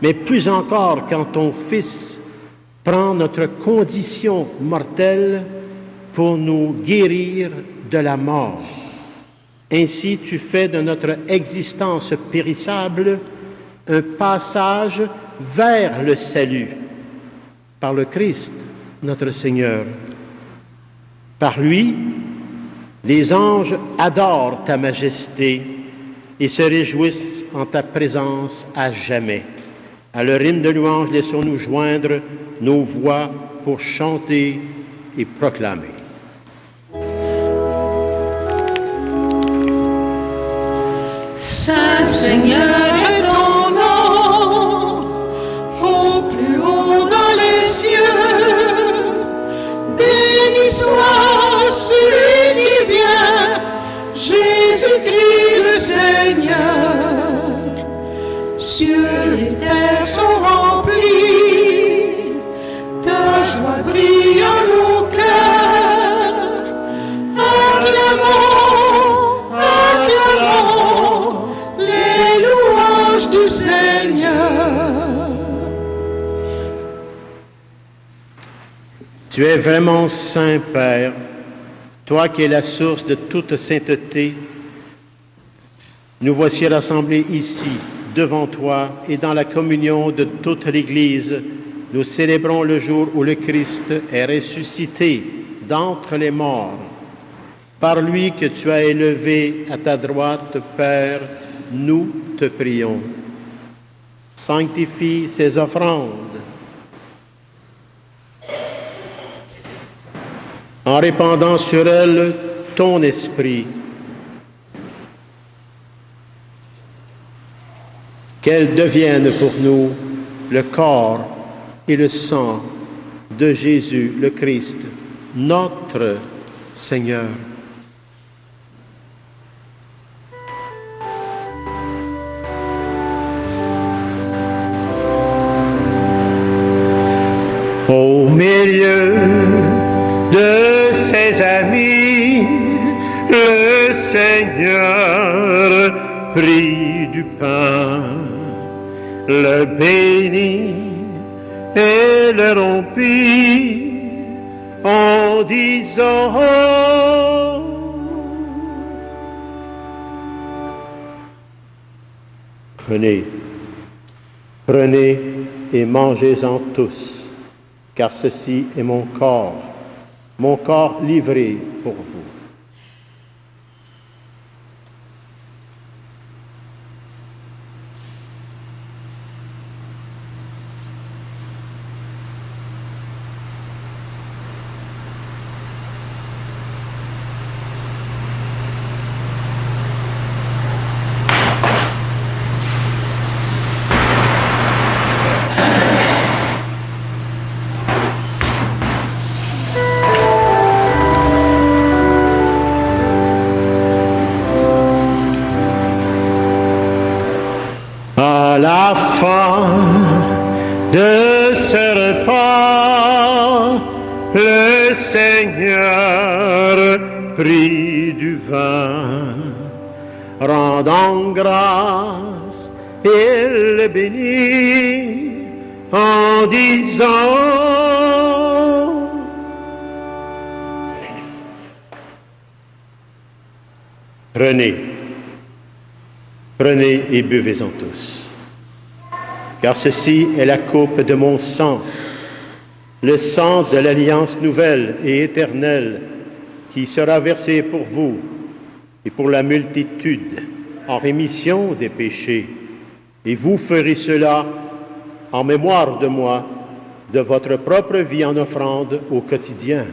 mais plus encore quand ton Fils prend notre condition mortelle pour nous guérir de la mort. Ainsi, tu fais de notre existence périssable un passage vers le salut par le Christ, notre Seigneur. Par lui, les anges adorent ta majesté et se réjouissent en ta présence à jamais. À leur hymne de louange, laissons-nous joindre nos voix pour chanter et proclamer. Saint Seigneur est ton nom, au plus haut dans les cieux. Béni soit celui qui vient, Jésus-Christ le Seigneur. Cieux et terre sont remplis, ta joie brille en nos cœurs. Acclamons, acclamons les louanges du Seigneur. Tu es vraiment saint, Père, toi qui es la source de toute sainteté. Nous voici rassemblés ici, devant toi, et dans la communion de toute l'Église, nous célébrons le jour où le Christ est ressuscité d'entre les morts. Par lui que tu as élevé à ta droite, Père, nous te prions. Sanctifie ces offrandes en répandant sur elles ton esprit. Qu'elles deviennent pour nous le corps et le sang de Jésus le Christ, notre Seigneur. Au milieu de ses amis, le Seigneur prit du pain, le bénit et le rompit en disant: Prenez, prenez et mangez-en tous, car ceci est mon corps livré pour vous. À la fin de ce repas, le Seigneur prit du vin, rendant grâce, il le bénit en disant: Prenez, prenez et buvez-en tous, car ceci est la coupe de mon sang, le sang de l'alliance nouvelle et éternelle qui sera versé pour vous et pour la multitude en rémission des péchés. Et vous ferez cela en mémoire de moi, de votre propre vie en offrande au quotidien.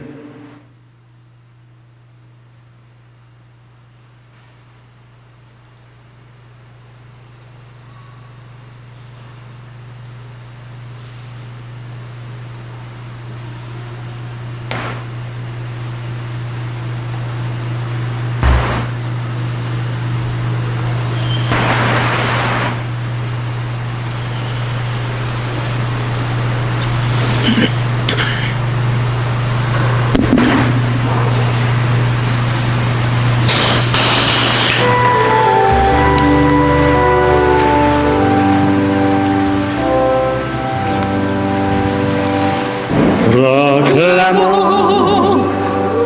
Proclamons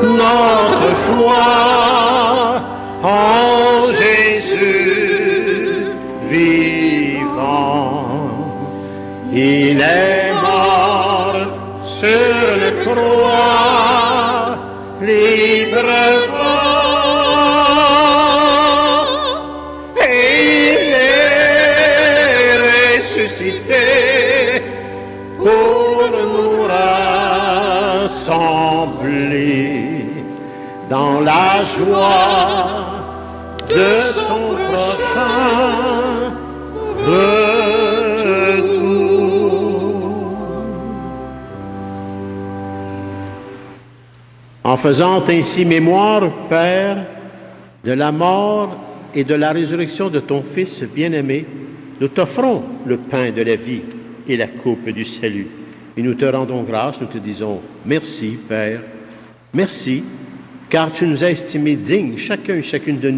notre foi en Jésus vivant. Il est mort sur le croix, librement, et il est ressuscité pour nous rassembler dans la joie de son prochain retour. En faisant ainsi mémoire, Père, de la mort et de la résurrection de ton Fils bien-aimé, nous t'offrons le pain de la vie et la coupe du salut. Et nous te rendons grâce, nous te disons merci, Père, merci, car tu nous as estimés dignes, chacun et chacune de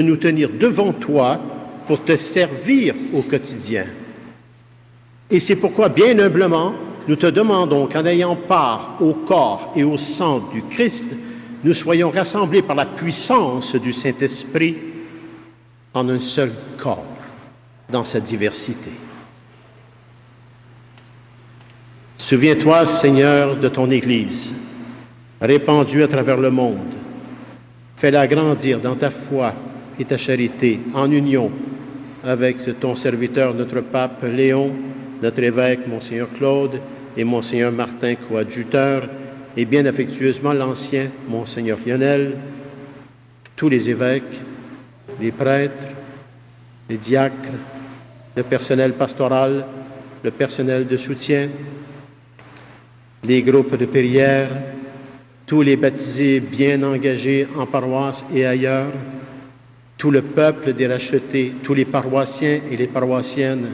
nous tenir devant toi pour te servir au quotidien. Et c'est pourquoi, bien humblement, nous te demandons qu'en ayant part au corps et au sang du Christ, nous soyons rassemblés par la puissance du Saint-Esprit en un seul corps, dans sa diversité. Souviens-toi, Seigneur, de ton Église, répandue à travers le monde. Fais-la grandir dans ta foi et ta charité, en union avec ton serviteur, notre pape Léon, notre évêque, Monseigneur Claude, et Monseigneur Martin, coadjuteur, et bien affectueusement l'ancien Monseigneur Lionel, tous les évêques, les prêtres, les diacres, le personnel pastoral, le personnel de soutien, les groupes de prière, tous les baptisés bien engagés en paroisse et ailleurs, tout le peuple des rachetés, tous les paroissiens et les paroissiennes,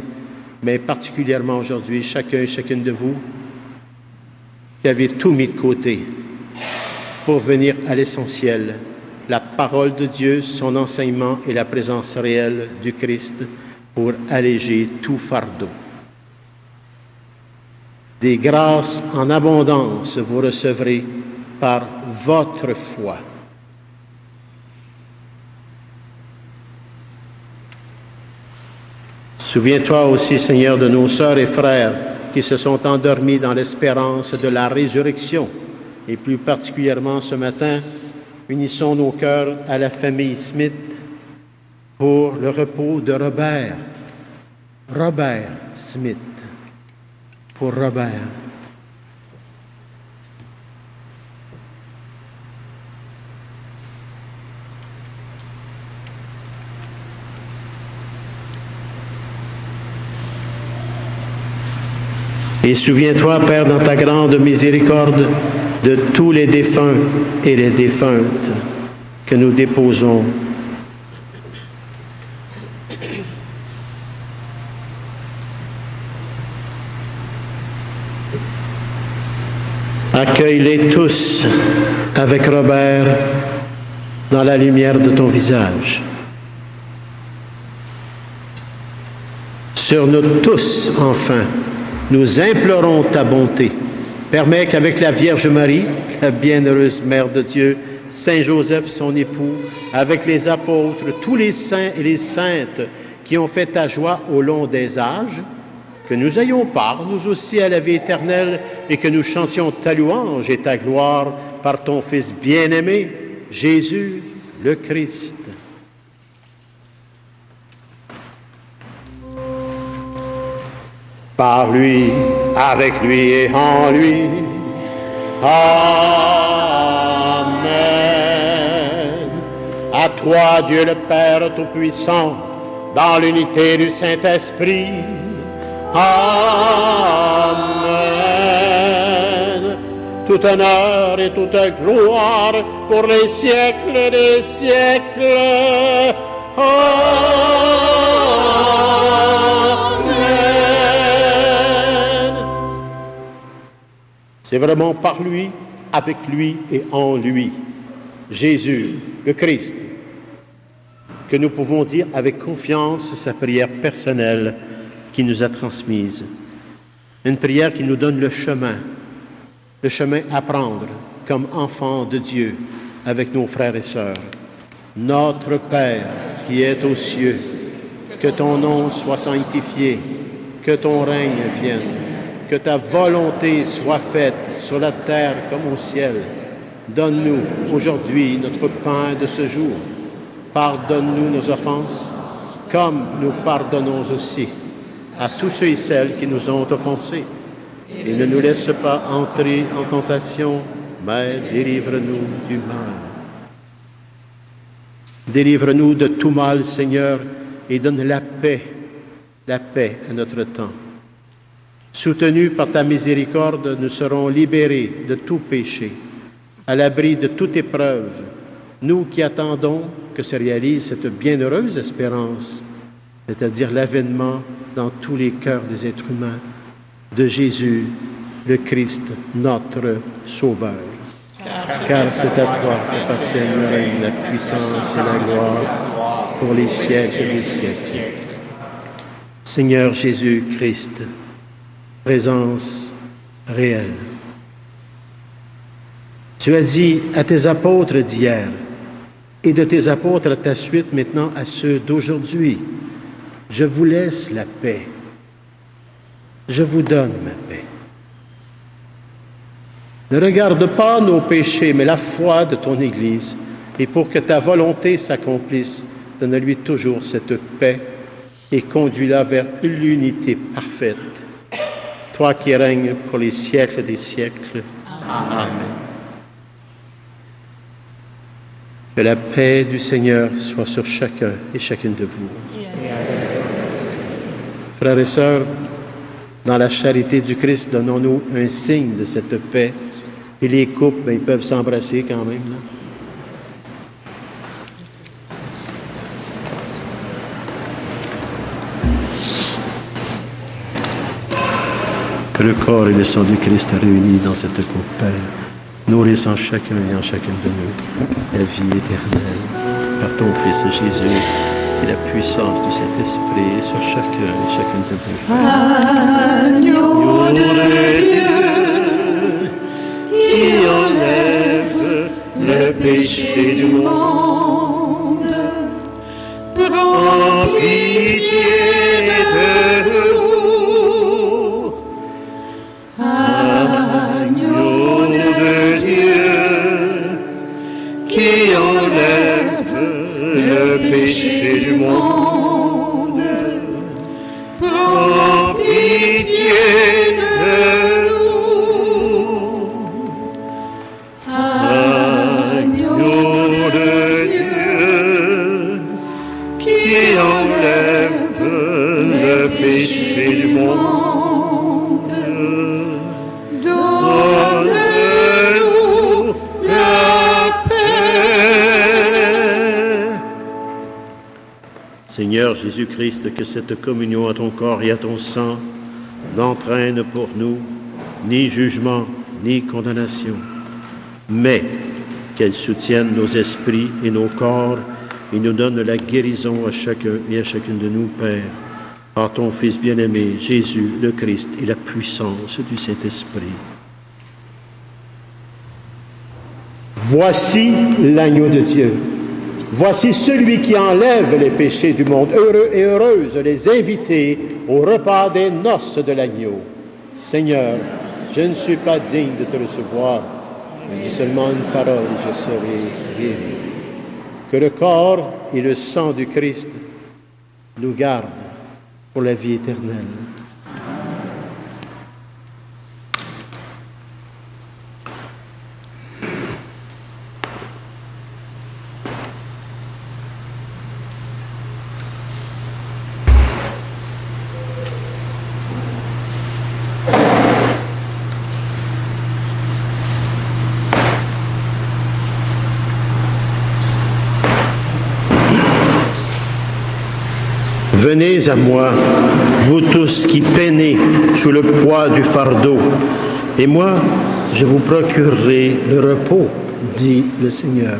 mais particulièrement aujourd'hui, chacun et chacune de vous qui avez tout mis de côté pour venir à l'essentiel, la parole de Dieu, son enseignement et la présence réelle du Christ pour alléger tout fardeau. Des grâces en abondance vous recevrez par votre foi. Souviens-toi aussi, Seigneur, de nos sœurs et frères qui se sont endormis dans l'espérance de la résurrection. Et plus particulièrement ce matin, unissons nos cœurs à la famille Smith pour le repos de Robert. Robert Smith. Pour Robert. Et souviens-toi, Père, dans ta grande miséricorde, de tous les défunts et les défuntes que nous déposons. Accueille-les tous avec Robert dans la lumière de ton visage. Sur nous tous, enfin, nous implorons ta bonté. Permets qu'avec la Vierge Marie, la bienheureuse Mère de Dieu, Saint Joseph, son époux, avec les apôtres, tous les saints et les saintes qui ont fait ta joie au long des âges, que nous ayons part, nous aussi, à la vie éternelle et que nous chantions ta louange et ta gloire par ton Fils bien-aimé, Jésus le Christ. Par lui, avec lui et en lui. Amen. À toi, Dieu le Père Tout-Puissant, dans l'unité du Saint-Esprit. Amen. Tout honneur et toute gloire pour les siècles des siècles. Amen. C'est vraiment par lui, avec lui et en lui, Jésus, le Christ, que nous pouvons dire avec confiance sa prière personnelle qui nous a transmise. Une prière qui nous donne le chemin le chemin à prendre comme enfants de Dieu avec nos frères et sœurs. Notre Père qui es aux cieux, que ton nom soit sanctifié, que ton règne vienne, que ta volonté soit faite sur la terre comme au ciel. Donne-nous aujourd'hui notre pain de ce jour. Pardonne-nous nos offenses, comme nous pardonnons aussi à tous ceux et celles qui nous ont offensés. Et ne nous laisse pas entrer en tentation, mais délivre-nous du mal. Délivre-nous de tout mal, Seigneur, et donne la paix à notre temps. Soutenus par ta miséricorde, nous serons libérés de tout péché, à l'abri de toute épreuve, nous qui attendons que se réalise cette bienheureuse espérance, c'est-à-dire l'avènement dans tous les cœurs des êtres humains de Jésus, le Christ, notre Sauveur. Car c'est à toi qu'appartiennent le règne, la puissance et la gloire pour les siècles des siècles. Seigneur Jésus-Christ, présence réelle. Tu as dit à tes apôtres d'hier et de tes apôtres à ta suite maintenant à ceux d'aujourd'hui, je vous laisse la paix. Je vous donne ma paix. Ne regarde pas nos péchés, mais la foi de ton Église, et pour que ta volonté s'accomplisse, donne-lui toujours cette paix et conduis-la vers l'unité parfaite. Toi qui règnes pour les siècles des siècles. Amen. Que la paix du Seigneur soit sur chacun et chacune de vous. Frères et sœurs, dans la charité du Christ, donnons-nous un signe de cette paix. Et les couples, ils peuvent s'embrasser quand même. Là. Que le corps et le sang du Christ réunis dans cette coupe, Père, nourrissant chacun et en chacune de nous la vie éternelle. Par ton Fils Jésus, et la puissance du Saint-Esprit sur chacun et chacune de vous. Agneau de Dieu, qui enlève le péché du monde, prends pitié de nous. Agneau de Dieu, qui enlève le péché du monde, prends pitié de nous. Agneau de Dieu, qui enlève le péché du monde, donne-nous la paix. Seigneur Jésus-Christ, que cette communion à ton corps et à ton sang n'entraîne pour nous ni jugement, ni condamnation, mais qu'elle soutienne nos esprits et nos corps et nous donne la guérison à chacun et à chacune de nous, Père, par ton Fils bien-aimé, Jésus le Christ, et la puissance du Saint-Esprit. Voici l'agneau de Dieu. Voici celui qui enlève les péchés du monde. Heureux et heureuses les invités au repas des noces de l'agneau. Seigneur, je ne suis pas digne de te recevoir, mais dis seulement une parole et je serai guéri. Que le corps et le sang du Christ nous gardent pour la vie éternelle. Venez à moi, vous tous qui peinez sous le poids du fardeau, et moi, je vous procurerai le repos, dit le Seigneur.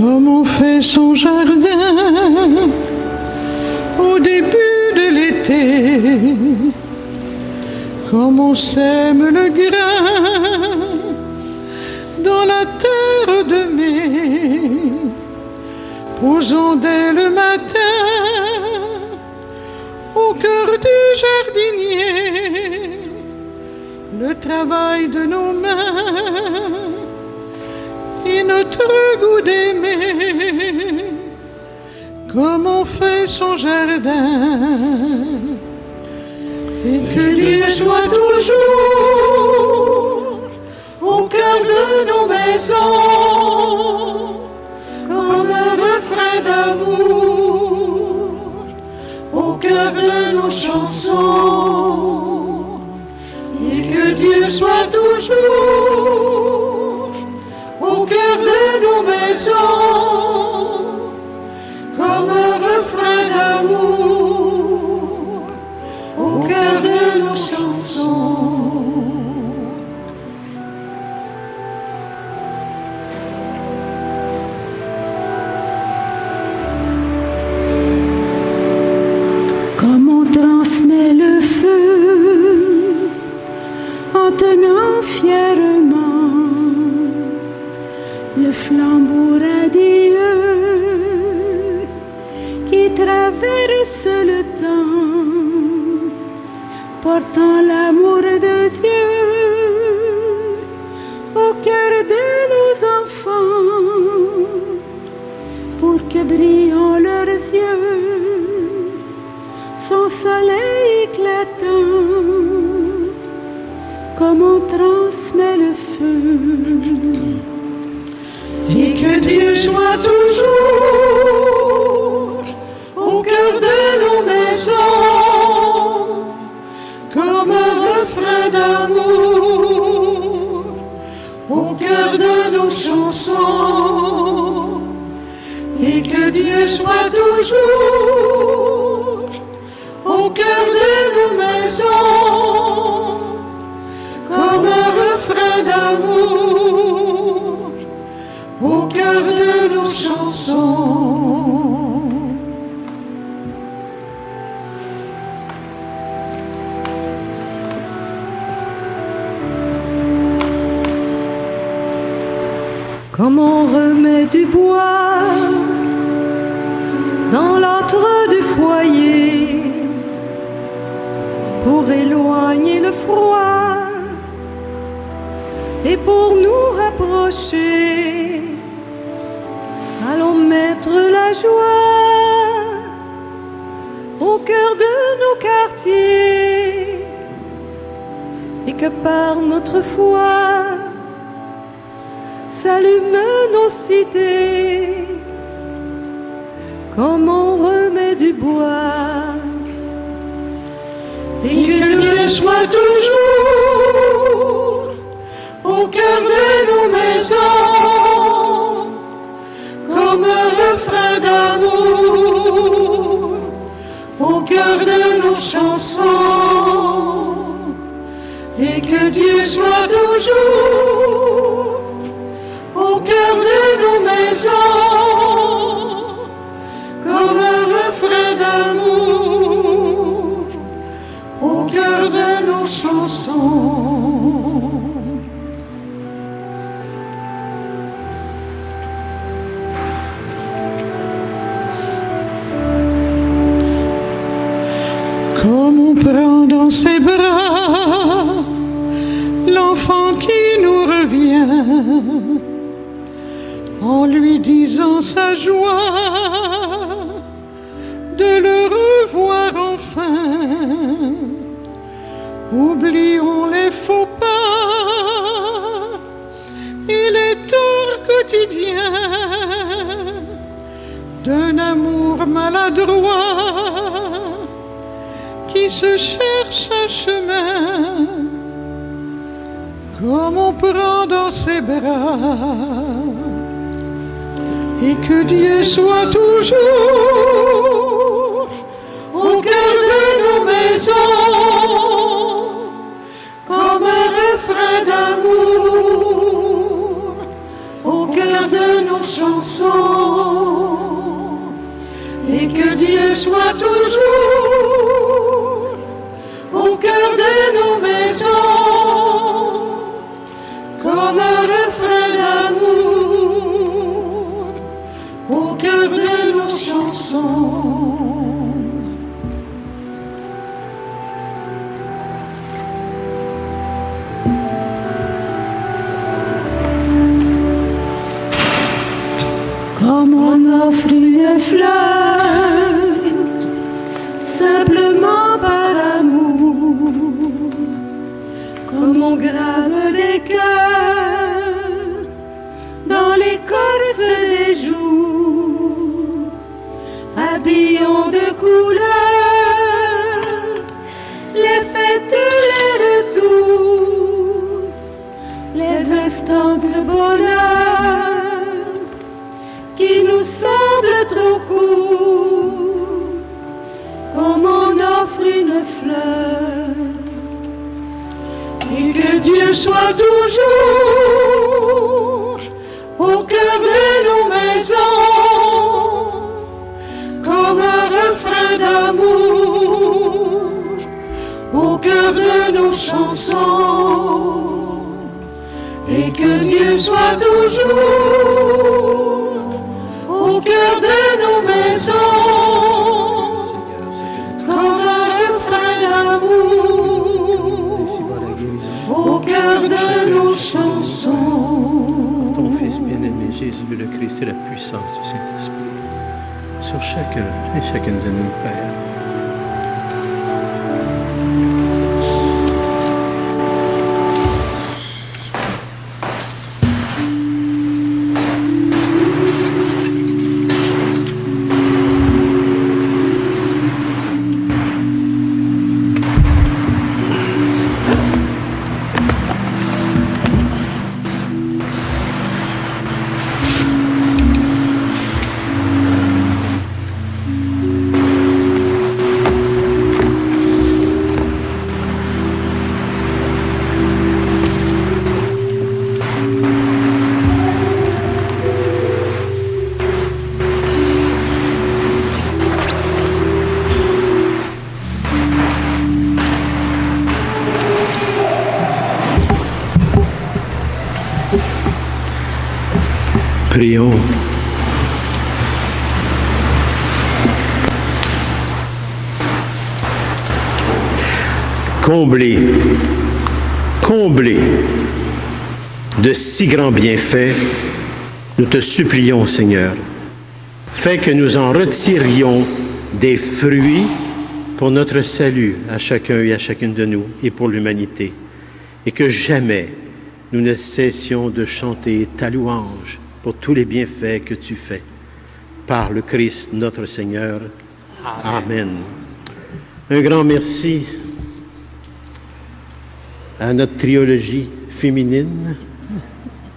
comme on fait son jardin au début de l'été, comme on sème le grain dans la terre de mai. Posons dès le matin au cœur du jardinier le travail de nos mains et notre goût d'aimer, comme on fait son jardin. Et que Dieu soit toujours au cœur de nos maisons, comme un refrain d'amour au cœur de nos chansons. Et que Dieu soit toujours au cœur de nos maisons, comme un refrain d'amour au cœur de nos chansons. Comme on transmet le feu en tenant fièrement le flambeau radieux qui traverse le temps, portant l'amour de Dieu au cœur de nos enfants, pour que brillent leurs yeux son soleil éclatant, comme on transmet le feu. Et que Dieu soit toujours au cœur de nos maisons, comme un refrain d'amour au cœur de nos chansons. Et que Dieu soit toujours au cœur de nos maisons, comme un refrain d'amour au cœur de nos chansons. Comme on remet du bois dans l'antre du foyer pour éloigner le froid et pour nous rapprocher, allons mettre la joie au cœur de nos quartiers, et que par notre foi s'allument nos cités, comme on remet du bois. Et que Dieu soit toujours au cœur de nos maisons, comme un refrain d'amour au cœur de nos chansons. Et que Dieu soit toujours au cœur de nos maisons, comme un refrain d'amour au cœur de nos chansons. Comme on prend dans ses bras l'enfant qui nous revient, en lui disant sa joie de le revoir enfin. Oublions les faux pas et les torts quotidiens d'un amour maladroit qui se cherche un chemin, comme on prend dans ses bras. Et que Dieu soit toujours au cœur de nos maisons, comme un refrain d'amour au cœur de nos chansons, et que Dieu soit toujours au cœur de nos maisons, comme un refrain d'amour au cœur de nos chansons. Comme on offre une fleur, simplement par amour, comme on grave des cœurs dans l'écorce des jours, habillons de couleurs les fêtes, les retours, les instants de bonheur qui nous semblent trop courts, comme on offre une fleur. Et que Dieu soit toujours au cœur de nos maisons, comme un refrain d'amour au cœur de nos chansons. Et que Dieu soit toujours au cœur de nos maisons, comme un refrain d'amour au cœur de nos chansons. Ton Fils bien-aimé, Jésus le Christ, et la puissance du Saint-Esprit sur chacun et chacune de nous, Père. Prions. Comblé de si grands bienfaits, nous te supplions, Seigneur, fais que nous en retirions des fruits pour notre salut à chacun et à chacune de nous et pour l'humanité, et que jamais nous ne cessions de chanter ta louange pour tous les bienfaits que tu fais. Par le Christ, notre Seigneur. Amen. Un grand merci à notre trilogie féminine,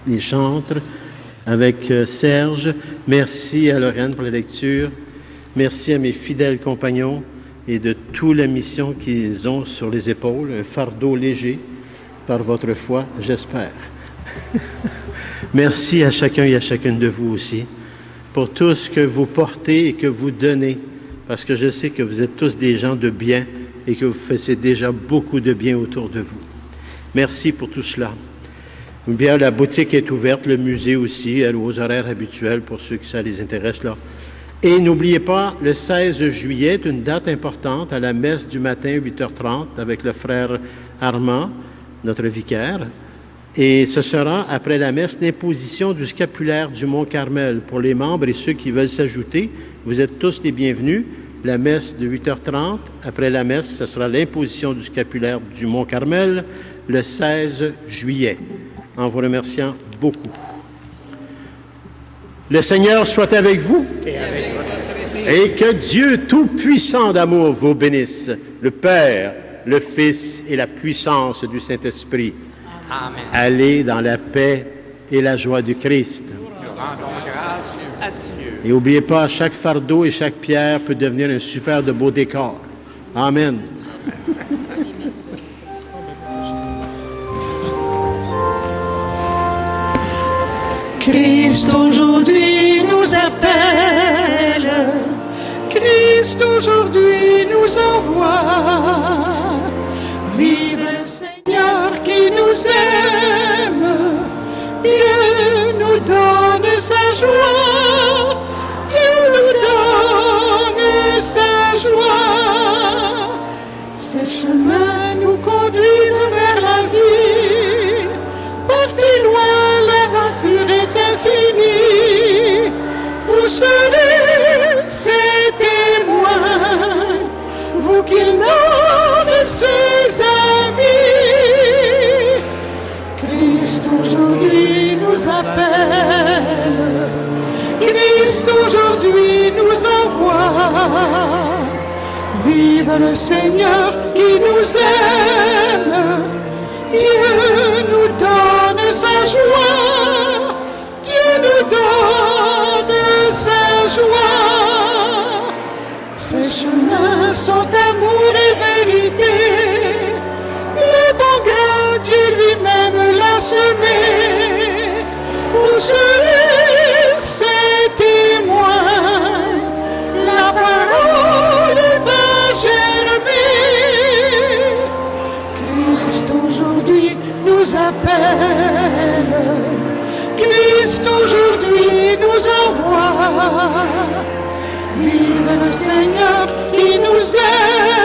les chantres, avec Serge. Merci à Lorraine pour la lecture. Merci à mes fidèles compagnons et de toute la mission qu'ils ont sur les épaules, un fardeau léger par votre foi, j'espère. Merci à chacun et à chacune de vous aussi pour tout ce que vous portez et que vous donnez, parce que je sais que vous êtes tous des gens de bien et que vous faites déjà beaucoup de bien autour de vous. Merci pour tout cela. Bien, la boutique est ouverte, le musée aussi, aux horaires habituels pour ceux que ça les intéresse là. Et n'oubliez pas, le 16 juillet est une date importante à la messe du matin, 8h30, avec le frère Armand, notre vicaire. Et ce sera, après la messe, l'imposition du scapulaire du Mont-Carmel. Pour les membres et ceux qui veulent s'ajouter, vous êtes tous les bienvenus. La messe de 8h30, après la messe, ce sera l'imposition du scapulaire du Mont-Carmel le 16 juillet. En vous remerciant beaucoup. Le Seigneur soit avec vous. Et avec votre esprit. Et que Dieu Tout-Puissant d'amour vous bénisse, le Père, le Fils et la puissance du Saint-Esprit. Amen. Allez dans la paix et la joie du Christ. Nous rendons grâce à Dieu. Et n'oubliez pas, chaque fardeau et chaque pierre peut devenir un super de beau décor. Amen. Christ aujourd'hui aujourd'hui nous appelle, Christ aujourd'hui nous envoie. Vive le Seigneur qui nous aime, Dieu nous donne sa joie, Dieu nous donne sa joie. Ces chemins nous conduisent vers la vie, partez loin, l'aventure est infinie. Vous serez ses témoins, vous qu'il nomme ses amis. Christ aujourd'hui nous appelle, Christ aujourd'hui nous envoie. Vive le Seigneur qui nous aime, Dieu nous donne sa joie, Dieu nous donne sa joie. Ces chemins sont amour et vérité, le bon grain Dieu lui-même l'a semé. Vous serez ses témoins, la parole va germer. Christ aujourd'hui nous appelle, Christ aujourd'hui nous envoie. Vive le Seigneur qui nous aime,